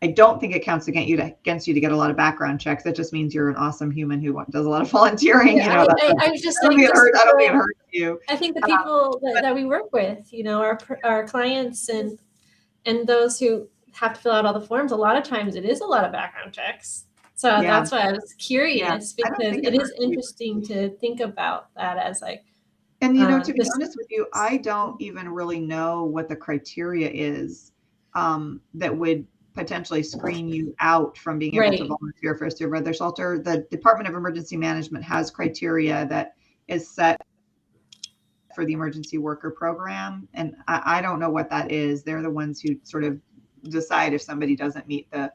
Speaker 4: I don't think it counts against you to get a lot of background checks. It just means you're an awesome human who does a lot of volunteering.
Speaker 2: Yeah, I was just saying,
Speaker 4: I don't think it hurts you.
Speaker 2: I think the people that we work with, our clients and those who have to fill out all the forms, a lot of times it is a lot of background checks. So that's why I was curious, because it is interesting to think about that as like.
Speaker 4: And to be honest with you, I don't even really know what the criteria is that would potentially screen you out from being able to volunteer for a severe weather shelter. The Department of Emergency Management has criteria that is set for the emergency worker program, and I don't know what that is. They're the ones who sort of decide if somebody doesn't meet the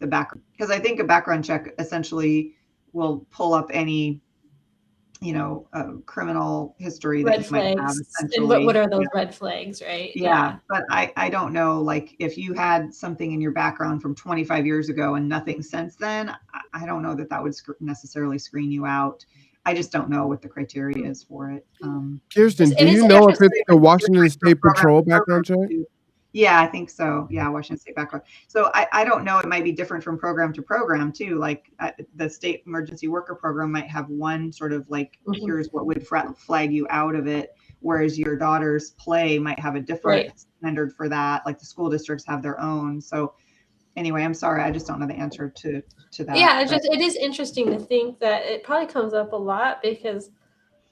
Speaker 4: background, because I think a background check essentially will pull up any criminal history that you might have, essentially.
Speaker 2: And what are those red flags, right?
Speaker 4: Yeah. But I don't know, like, if you had something in your background from 25 years ago and nothing since then, I don't know that would necessarily screen you out. I just don't know what the criteria is for it.
Speaker 1: Kirsten, do you know if it's the Washington State Patrol background check?
Speaker 4: Yeah, I think so. Yeah, Washington State background. So I don't know. It might be different from program to program too. Like the state emergency worker program might have one sort of like, here's what would flag you out of it. Whereas your daughter's play might have a different standard for that. Like the school districts have their own. So anyway, I'm sorry. I just don't know the answer to that.
Speaker 2: Yeah, it is interesting to think that it probably comes up a lot because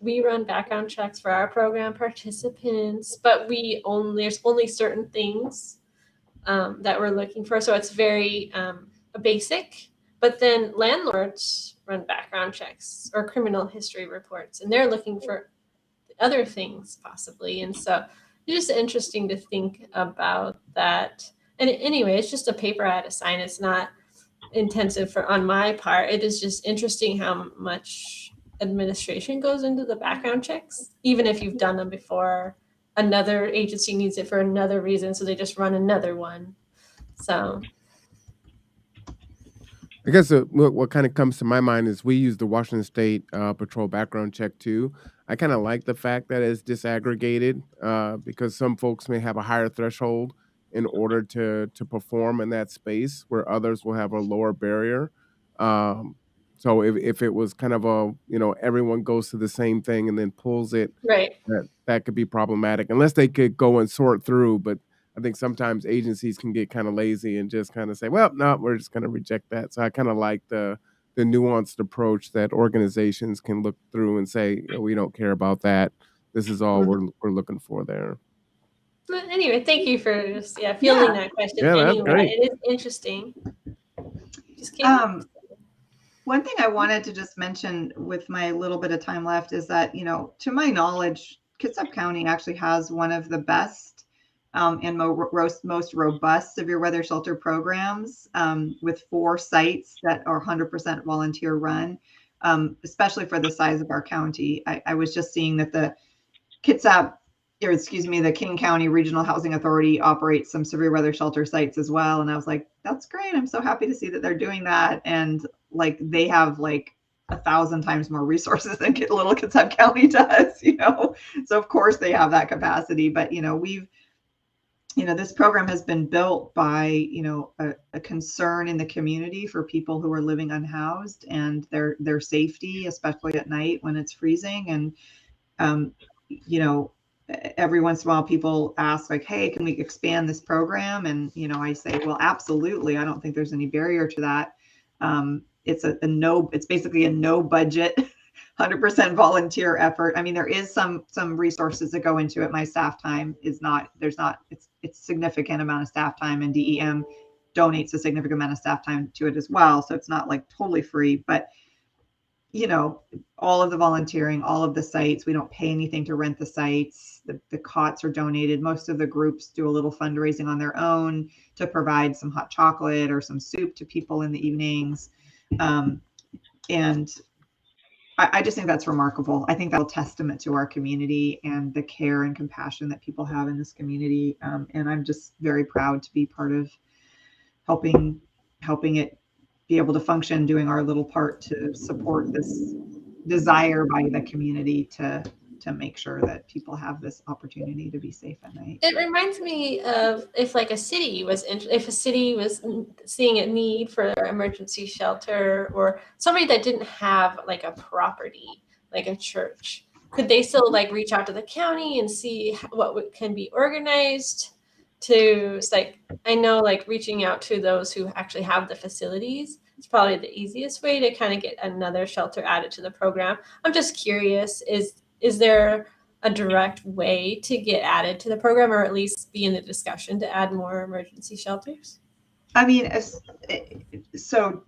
Speaker 2: we run background checks for our program participants, but there's only certain things that we're looking for. So it's very basic. But then landlords run background checks or criminal history reports, and they're looking for other things possibly. And so it's just interesting to think about that. And anyway, it's just a paper I had to sign. It's not intensive on my part. It is just interesting how much administration goes into the background checks, even if you've done them before. Another agency needs it for another reason, so they just run another one. So
Speaker 1: I guess what kind of comes to my mind is we use the Washington State Patrol background check too. I kind of like the fact that it's disaggregated because some folks may have a higher threshold in order to perform in that space, where others will have a lower barrier. So if it was kind of everyone goes to the same thing and then pulls it, that could be problematic unless they could go and sort through. But I think sometimes agencies can get kind of lazy and just kind of say, well, no, we're just going to reject that. So I kind of like the nuanced approach that organizations can look through and say, we don't care about that. This is all we're looking for there.
Speaker 2: But anyway, thank you for just fielding that question.
Speaker 1: Yeah, that's
Speaker 2: anyway,
Speaker 1: great.
Speaker 2: it is interesting. Just kidding.
Speaker 4: One thing I wanted to just mention with my little bit of time left is that, to my knowledge, Kitsap County actually has one of the best and most robust severe weather shelter programs with 4 sites that are 100% volunteer run, especially for the size of our county. I was just seeing that the King County Regional Housing Authority operates some severe weather shelter sites as well. And I was like, that's great. I'm so happy to see that they're doing that. And like, they have like 1,000 times more resources than little Kitsap County does, So of course they have that capacity, but this program has been built by, a concern in the community for people who are living unhoused and their safety, especially at night when it's freezing. And, every once in a while people ask like, hey, can we expand this program? And, I say, well, absolutely. I don't think there's any barrier to that. It's basically a no budget, 100% volunteer effort. I mean, there is some resources that go into it. My staff time it's significant amount of staff time, and DEM donates a significant amount of staff time to it as well. So it's not like totally free, but all of the volunteering, all of the sites, we don't pay anything to rent the sites. The cots are donated. Most of the groups do a little fundraising on their own to provide some hot chocolate or some soup to people in the evenings. And I just think that's remarkable. I think that's a testament to our community and the care and compassion that people have in this community. And I'm just very proud to be part of helping it be able to function, doing our little part to support this desire by the community to make sure that people have this opportunity to be safe at night.
Speaker 2: It reminds me of if a city was seeing a need for emergency shelter, or somebody that didn't have like a property, like a church, could they still reach out to the county and see what can be organized to, I know reaching out to those who actually have the facilities is probably the easiest way to kind of get another shelter added to the program. I'm just curious, is there a direct way to get added to the program, or at least be in the discussion to add more emergency shelters?
Speaker 4: I mean, so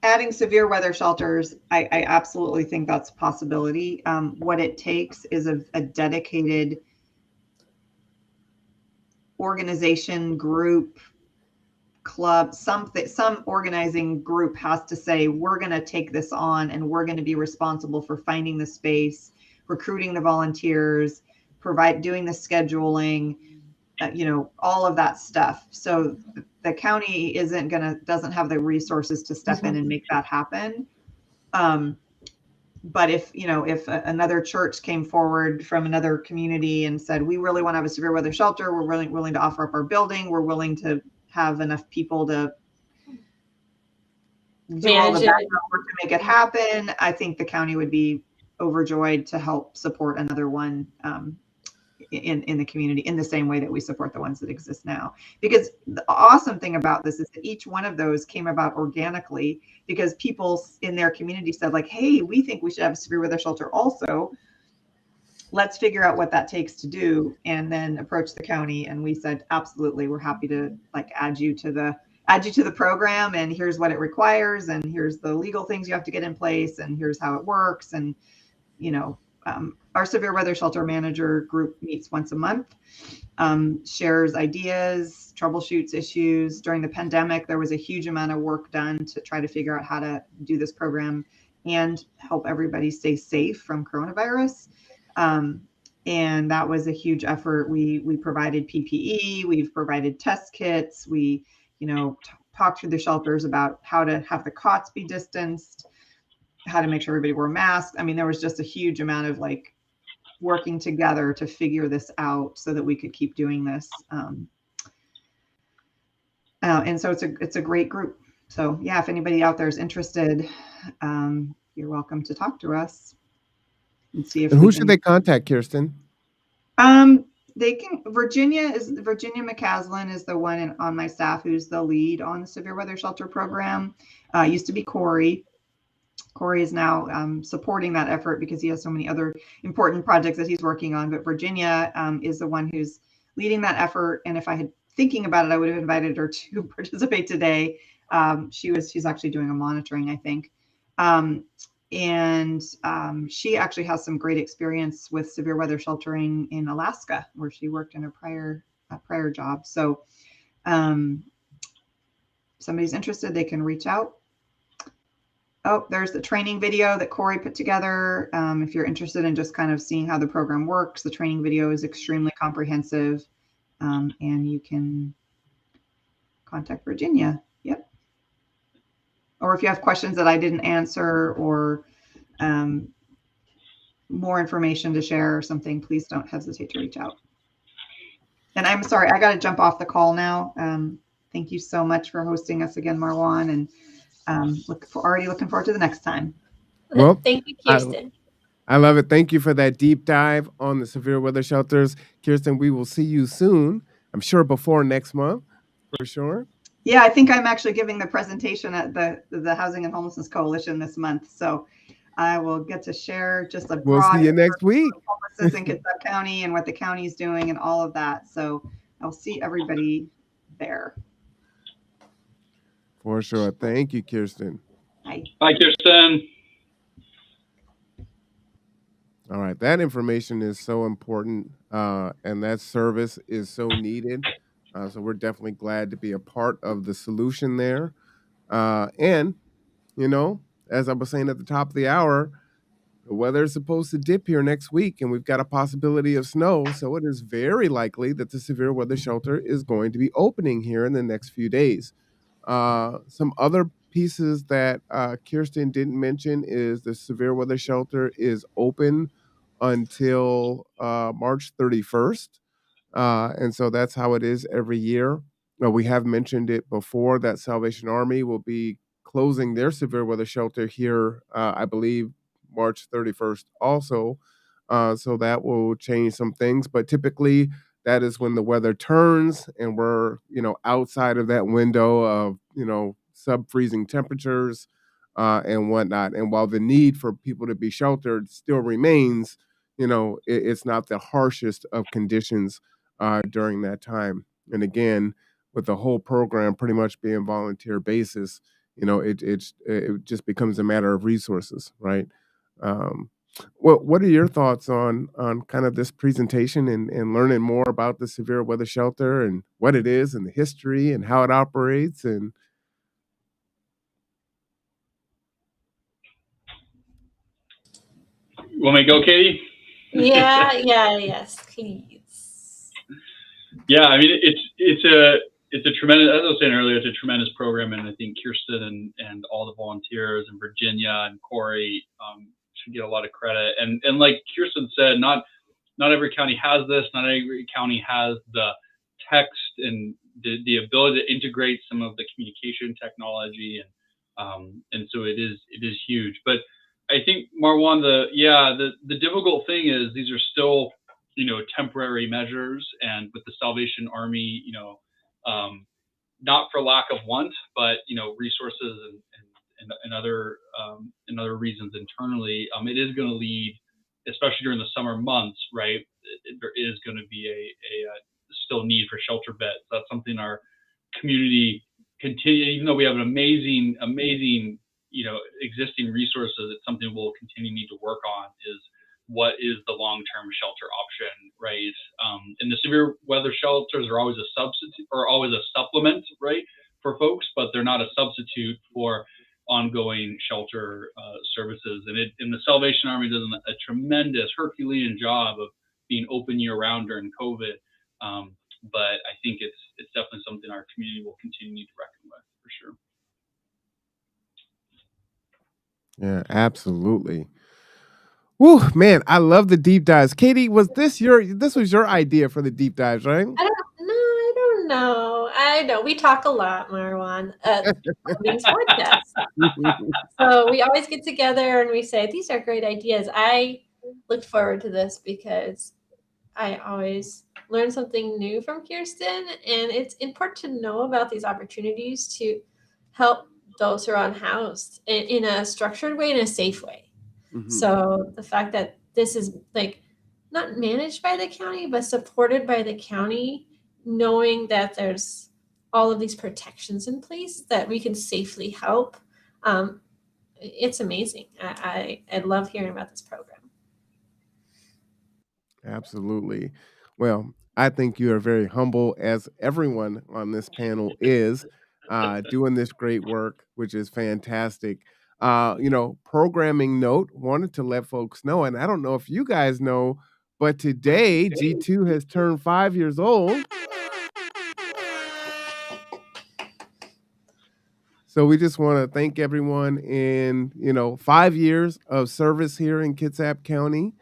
Speaker 4: adding severe weather shelters, I absolutely think that's a possibility. What it takes is a dedicated organization, group, club, some organizing group has to say, we're going to take this on and we're going to be responsible for finding the space, recruiting the volunteers, doing the scheduling, all of that stuff. So the county doesn't have the resources to step in and make that happen. But if another church came forward from another community and said, we really want to have a severe weather shelter, we're really willing to offer up our building, we're willing to have enough people to do all the background work to make it happen, I think the county would be overjoyed to help support another one in the community in the same way that we support the ones that exist now. Because the awesome thing about this is that each one of those came about organically because people in their community said hey, we think we should have a severe weather shelter also. Let's figure out what that takes to do, and then approach the county. And we said, absolutely, we're happy to add you to the program, and here's what it requires, and here's the legal things you have to get in place, and here's how it works. And our severe weather shelter manager group meets once a month, shares ideas, troubleshoots issues. During the pandemic, there was a huge amount of work done to try to figure out how to do this program and help everybody stay safe from coronavirus. And that was a huge effort. We provided PPE, we've provided test kits, we, talked to the shelters about how to have the cots be distanced, how to make sure everybody wore masks. I mean, there was just a huge amount of working together to figure this out so that we could keep doing this. And so it's a great group. So yeah, if anybody out there is interested, you're welcome to talk to us and see if.
Speaker 1: And who should they contact, Kirsten?
Speaker 4: Virginia McCaslin is the one on my staff who's the lead on the severe weather shelter program. Used to be Corey. Corey is now supporting that effort because he has so many other important projects that he's working on. But Virginia is the one who's leading that effort. And if I had thinking about it, I would have invited her to participate today. She's actually doing a monitoring, I think. She actually has some great experience with severe weather sheltering in Alaska, where she worked in a prior job. So somebody's interested, they can reach out. Oh, there's the training video that Corey put together. If you're interested in just kind of seeing how the program works, the training video is extremely comprehensive, and you can contact Virginia. Yep. Or if you have questions that I didn't answer, or more information to share or something, please don't hesitate to reach out. And I'm sorry, I got to jump off the call now. Thank you so much for hosting us again, Marwan, and already looking forward to the next time.
Speaker 1: Well,
Speaker 2: thank you, Kirsten.
Speaker 1: I love it. Thank you for that deep dive on the severe weather shelters. Kirsten, we will see you soon. I'm sure before next month, for sure.
Speaker 4: Yeah, I think I'm actually giving the presentation at the Housing and Homelessness Coalition this month. So I will get to share just a broad.
Speaker 1: We'll see you next week.
Speaker 4: Homelessness in Kitsap County and what the county is doing and all of that. So I'll see everybody there.
Speaker 1: For sure. Thank you, Kirsten.
Speaker 4: Bye.
Speaker 3: Bye, Kirsten.
Speaker 1: All right. That information is so important, and that service is so needed. So we're definitely glad to be a part of the solution there. And, you know, as I was saying at the top of the hour, the weather is supposed to dip here next week, and we've got a possibility of snow. So it is very likely that the severe weather shelter is going to be opening here in the next few days. Some other pieces that Kirsten didn't mention is the severe weather shelter is open until March 31st. And so that's how it is every year. We have mentioned it before that Salvation Army will be closing their severe weather shelter here, I believe, March 31st also. So that will change some things. But typically, that is when the weather turns and we're, outside of that window of, sub-freezing temperatures and whatnot. And while the need for people to be sheltered still remains, it's not the harshest of conditions during that time. And again, with the whole program pretty much being volunteer basis, it just becomes a matter of resources, right? What are your thoughts on kind of this presentation and learning more about the severe weather shelter and what it is and the history and how it operates? And
Speaker 3: Want me to go, Katie?
Speaker 2: Yes, please.
Speaker 3: Yeah, I mean it's a tremendous, as I was saying earlier, it's a tremendous program, and I think Kirsten and all the volunteers and Virginia and Corey should get a lot of credit. And like Kirsten said, not every county has this. Not every county has the text and the ability to integrate some of the communication technology, and so it is huge. But I think, Marwan, the difficult thing is these are still, temporary measures, and with the Salvation Army, not for lack of want, but resources and other reasons internally, it is going to lead, especially during the summer months, right? There is going to be a still need for shelter beds. That's something our community continue, even though we have an amazing existing resources. It's something we'll continue to need to work on, is what is the long-term shelter option, right? And the severe weather shelters are always a substitute or always a supplement, right, for folks, but they're not a substitute for ongoing shelter services. And the Salvation Army does a tremendous Herculean job of being open year-round during COVID. But I think it's definitely something our community will continue to reckon with, for sure.
Speaker 1: yeah, absolutely. Woo, man, I love the deep dives. Katie, this was your idea for the deep dives, right?
Speaker 2: I don't know. I know we talk a lot, Marwan. These podcasts. So we always get together and we say, these are great ideas. I look forward to this because I always learn something new from Kirsten, and it's important to know about these opportunities to help those who are unhoused in a structured way, in a safe way. Mm-hmm. So the fact that this is like not managed by the county, but supported by the county, knowing that there's all of these protections in place that we can safely help. It's amazing. I love hearing about this program.
Speaker 1: Absolutely. Well, I think you are very humble, as everyone on this panel is, doing this great work, which is fantastic. Programming note, wanted to let folks know, and I don't know if you guys know, but today G2 has turned 5 years old. So we just want to thank everyone in, 5 years of service here in Kitsap County.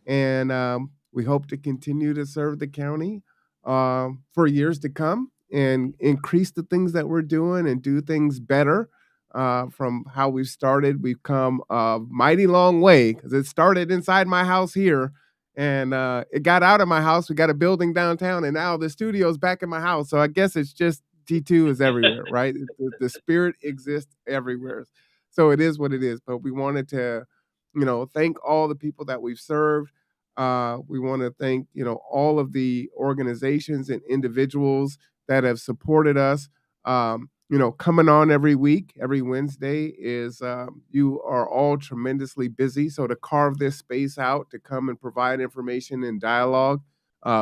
Speaker 1: And we hope to continue to serve the county for years to come and increase the things that we're doing and do things better. From how we've started, we've come a mighty long way, because it started inside my house here, and it got out of my house. We got a building downtown, and now the studio's back in my house. So I guess it's just G2 is everywhere, right? The spirit exists everywhere. So it is what it is. But we wanted to, thank all the people that we've served. We want to thank, all of the organizations and individuals that have supported us. Coming on every week, every Wednesday is, you are all tremendously busy. So to carve this space out to come and provide information and dialogue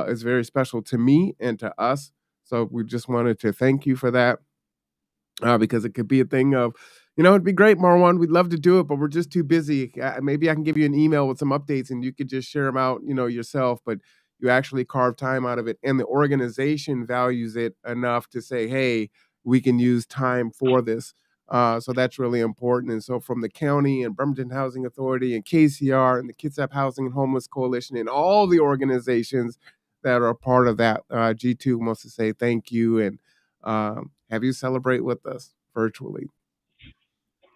Speaker 1: is very special to me and to us. So we just wanted to thank you for that, because it could be a thing of, it'd be great, Marwan. We'd love to do it, but we're just too busy. Maybe I can give you an email with some updates and you could just share them out, yourself, but you actually carve time out of it. And the organization values it enough to say, hey, we can use time for this. So that's really important. And so from the county and Bremerton Housing Authority and KCR and the Kitsap Housing and Homeless Coalition and all the organizations that are a part of that, G2 wants to say thank you and have you celebrate with us virtually.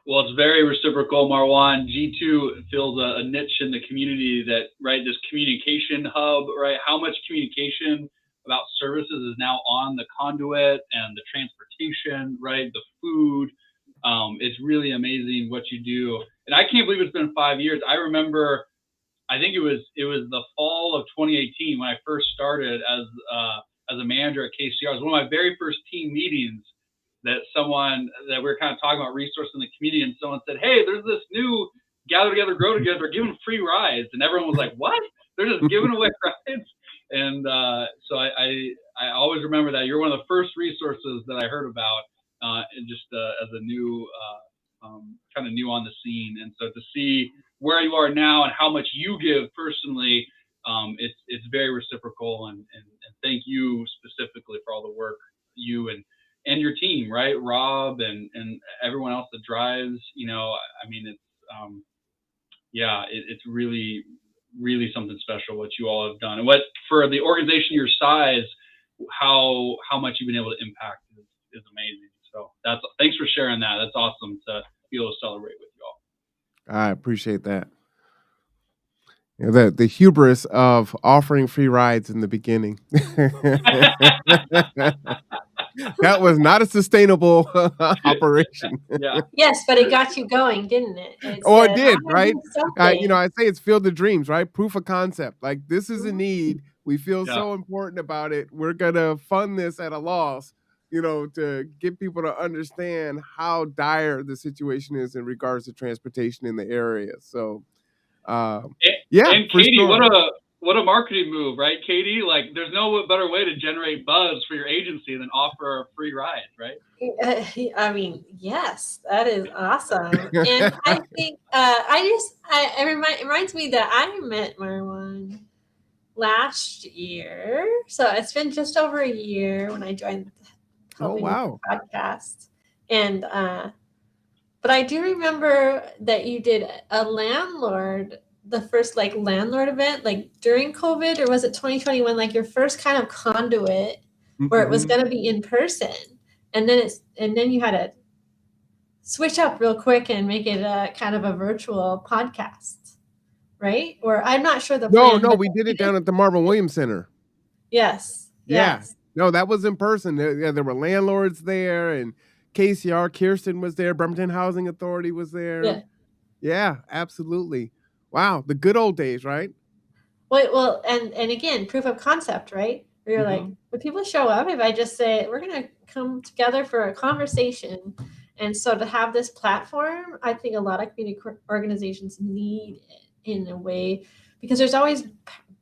Speaker 3: Well, it's very reciprocal, Marwan. G2 fills a niche in the community that, right, this communication hub, right? How much communication about services is now on the conduit and the transportation, right? The food. It's really amazing what you do. And I can't believe it's been 5 years. I remember, I think it was the fall of 2018 when I first started as a manager at KCR. It was one of my very first team meetings that we were kind of talking about resourcing the community, and someone said, hey, there's this new gather together, grow together, giving free rides. And everyone was like, what? They're just giving away rides? And so I always remember that. You're one of the first resources that I heard about, and just as a new, kind of new on the scene. And so to see where you are now and how much you give personally, it's very reciprocal. And thank you specifically for all the work you and your team, right? Rob and everyone else that drives, I mean, it's, it's really, really something special what you all have done. And what, for the organization your size, how much you've been able to impact is amazing. So thanks for sharing that. That's awesome to be able to celebrate with you all.
Speaker 1: I appreciate that. The hubris of offering free rides in the beginning. That was not a sustainable operation.
Speaker 3: Yeah.
Speaker 2: Yes, but it got you going, didn't it?
Speaker 1: It did, right? I say it's Field of Dreams, right? Proof of concept. Like, this is a need. We feel so important about it. We're going to fund this at a loss, to get people to understand how dire the situation is in regards to transportation in the area. So,
Speaker 3: and Katie, sure. What a marketing move, right, Katie? Like, there's no better way to generate buzz for your agency than offer a free ride, right?
Speaker 2: I mean, yes, that is awesome. And I think it reminds me that I met Marwan last year. So it's been just over a year when I joined the podcast. And but I do remember that you did the first landlord event, like during COVID, or was it 2021? Like your first kind of conduit where it was going to be in person, and then you had to switch up real quick and make it a kind of a virtual podcast, right? Or I'm not sure the plan.
Speaker 1: No, we did it down at the Marvin Williams Center.
Speaker 2: Yes.
Speaker 1: Yeah. Yes. No, that was in person. There were landlords there, and KCR, Kirsten was there. Bremerton Housing Authority was there. Yeah, absolutely. Wow, the good old days, right?
Speaker 2: Well, and again, proof of concept, right? Where you're like, when people show up, if I just say we're gonna come together for a conversation, and so to have this platform, I think a lot of community organizations need it in a way, because there's always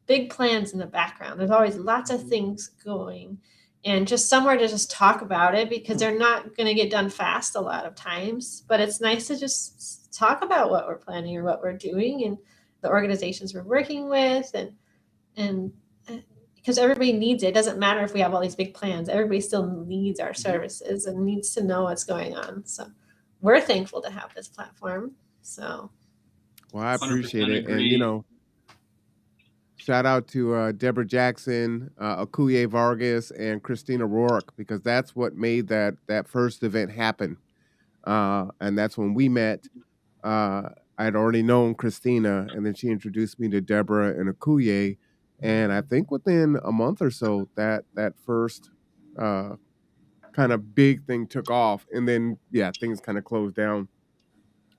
Speaker 2: big plans in the background. There's always lots of things going, and just somewhere to just talk about it, because they're not going to get done fast a lot of times. But it's nice to just talk about what we're planning or what we're doing and the organizations we're working with, and because everybody needs it. It doesn't matter if we have all these big plans. Everybody still needs our services and needs to know what's going on. So we're thankful to have this platform. So,
Speaker 1: well, I appreciate
Speaker 3: 100%
Speaker 1: it, and
Speaker 3: agree.
Speaker 1: shout out to Deborah Jackson, Akuye Vargas, and Christina Rourke, because that's what made that first event happen. And that's when we met. I'd already known Christina, and then she introduced me to Deborah and Akuye. And I think within a month or so, that first uh, kind of big thing took off, and then things kind of closed down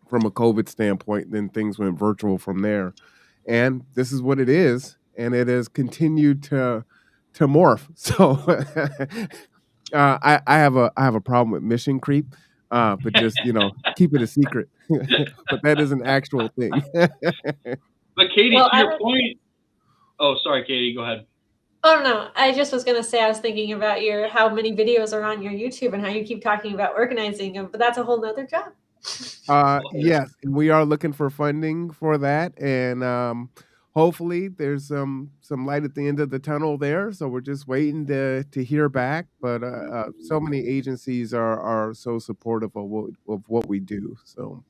Speaker 1: from a COVID standpoint. Then things went virtual from there, and this is what it is, and it has continued to morph. So I have a problem with mission creep, but just keep it a secret. But that is an actual thing.
Speaker 3: But Katie,
Speaker 2: well,
Speaker 3: to your point. Oh, sorry, Katie. Go ahead.
Speaker 2: Oh no, I just was gonna say I was thinking about how many videos are on your YouTube and how you keep talking about organizing them, but that's a whole nother job.
Speaker 1: Yes, we are looking for funding for that, and hopefully there's some light at the end of the tunnel there. So we're just waiting to hear back. But so many agencies are so supportive of what we do. So,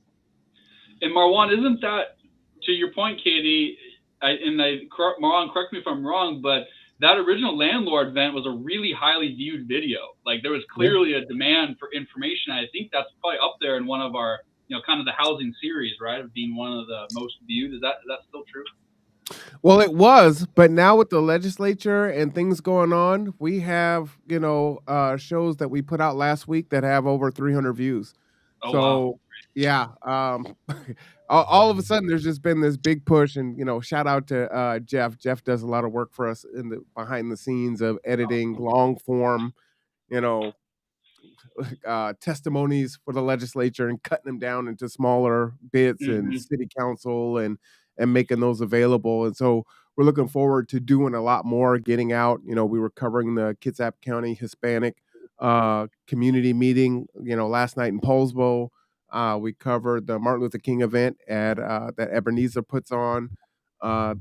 Speaker 3: and Marwan, isn't that, to your point, Katie? Marwan, correct me if I'm wrong, but that original landlord event was a really highly viewed video. Like, there was clearly a demand for information. I think that's probably up there in one of our, kind of the housing series, right, of being one of the most viewed. Is that still true?
Speaker 1: Well, it was, but now with the legislature and things going on, we have shows that we put out last week that have over 300 views.
Speaker 3: Oh,
Speaker 1: So
Speaker 3: wow.
Speaker 1: yeah, all of a sudden there's just been this big push, and shout out to Jeff. Jeff does a lot of work for us in the behind the scenes of editing long form, you know, testimonies for the legislature and cutting them down into smaller bits and city council and making those available. And so we're looking forward to doing a lot more, getting out. We were covering the Kitsap County Hispanic community meeting, last night in Poulsbo. We covered the Martin Luther King event at that Ebenezer puts on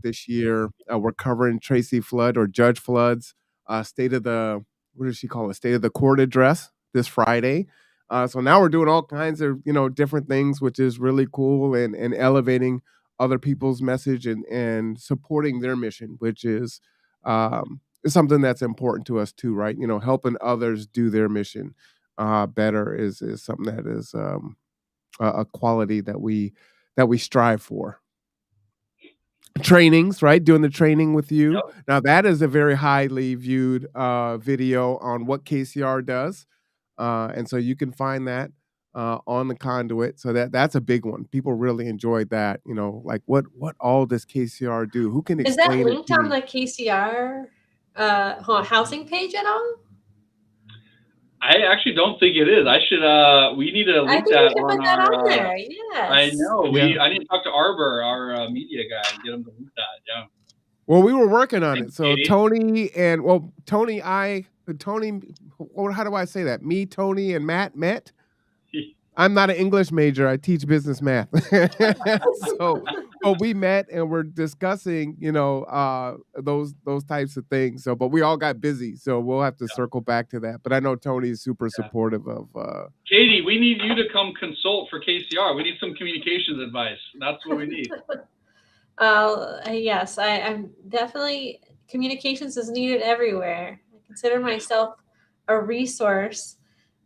Speaker 1: this year. We're covering Tracy Flood, or Judge Flood's state of the, what does she call it? State of the court address this Friday. So now we're doing all kinds of different things, which is really cool, and elevating other people's message and supporting their mission, which is something that's important to us too, right? Helping others do their mission better is something that is a quality that we strive for. Trainings, right? Doing the training with you.
Speaker 3: Yep.
Speaker 1: Now that is a very highly viewed video on what KCR does. And so you can find that on the Conduit. So that's a big one. People really enjoyed that. Like what all does KCR do? Who can
Speaker 2: Is that
Speaker 1: explain it
Speaker 2: linked
Speaker 1: to
Speaker 2: on
Speaker 1: me?
Speaker 2: the KCR housing page at all?
Speaker 3: I actually don't think it is. We need to
Speaker 2: I
Speaker 3: link
Speaker 2: think
Speaker 3: that
Speaker 2: we should
Speaker 3: on
Speaker 2: put that
Speaker 3: our.
Speaker 2: on there. Yes.
Speaker 3: I know.
Speaker 1: Yeah.
Speaker 3: I need to talk to Arbor, our media guy, and get him to link that. Yeah.
Speaker 1: Well, we were working on
Speaker 3: Thanks,
Speaker 1: it. So
Speaker 3: Katie.
Speaker 1: Tony, how do I say that? Me, Tony, and Matt met. I'm not an English major. I teach business math. But we met and we're discussing, those types of things. So, but we all got busy, so we'll have to circle back to that. But I know Tony's super supportive of.
Speaker 3: Katie, we need you to come consult for KCR. We need some communications advice. That's what we need.
Speaker 2: Yes, I'm definitely, communications is needed everywhere. I consider myself a resource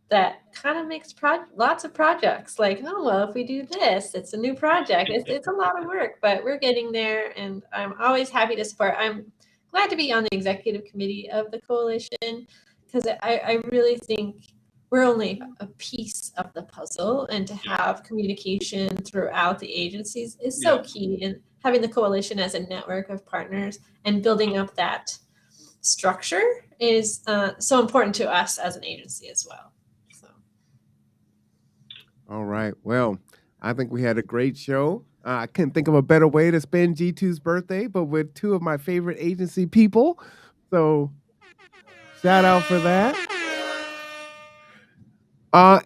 Speaker 2: that kind of makes lots of projects. Like, oh well, if we do this, it's a new project. It's a lot of work, but we're getting there, and I'm always happy to support. I'm glad to be on the executive committee of the coalition, because I really think we're only a piece of the puzzle, and to have communication throughout the agencies is so key. And having the coalition as a network of partners and building up that structure is so important to us as an agency as well. So.
Speaker 1: All right. Well, I think we had a great show. I couldn't think of a better way to spend G2's birthday, but with two of my favorite agency people. So shout out for that.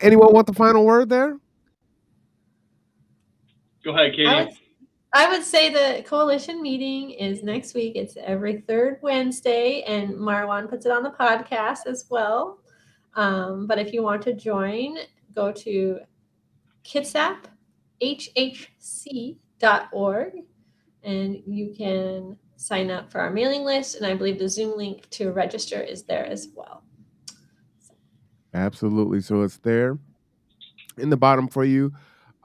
Speaker 1: Anyone want the final word there?
Speaker 3: Go ahead, Katie.
Speaker 2: I would say the coalition meeting is next week. It's every third Wednesday, and Marwan puts it on the podcast as well. But if you want to join, go to kitsap.hhc.org, and you can sign up for our mailing list. And I believe the Zoom link to register is there as well.
Speaker 1: Absolutely. So it's there in the bottom for you.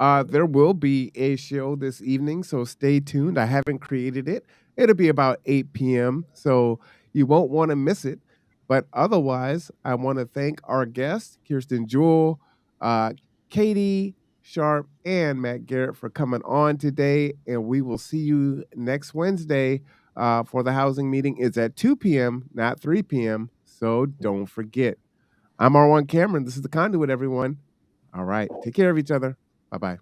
Speaker 1: There will be a show this evening, so stay tuned. I haven't created it. It'll be about 8 p.m., so you won't want to miss it. But otherwise, I want to thank our guests, Kirsten Jewell, Katie Sharp, and Matt Garrett for coming on today. And we will see you next Wednesday for the housing meeting. It's at 2 p.m., not 3 p.m., so don't forget. I'm R1 Cameron. This is The Conduit, everyone. All right. Take care of each other. Bye-bye.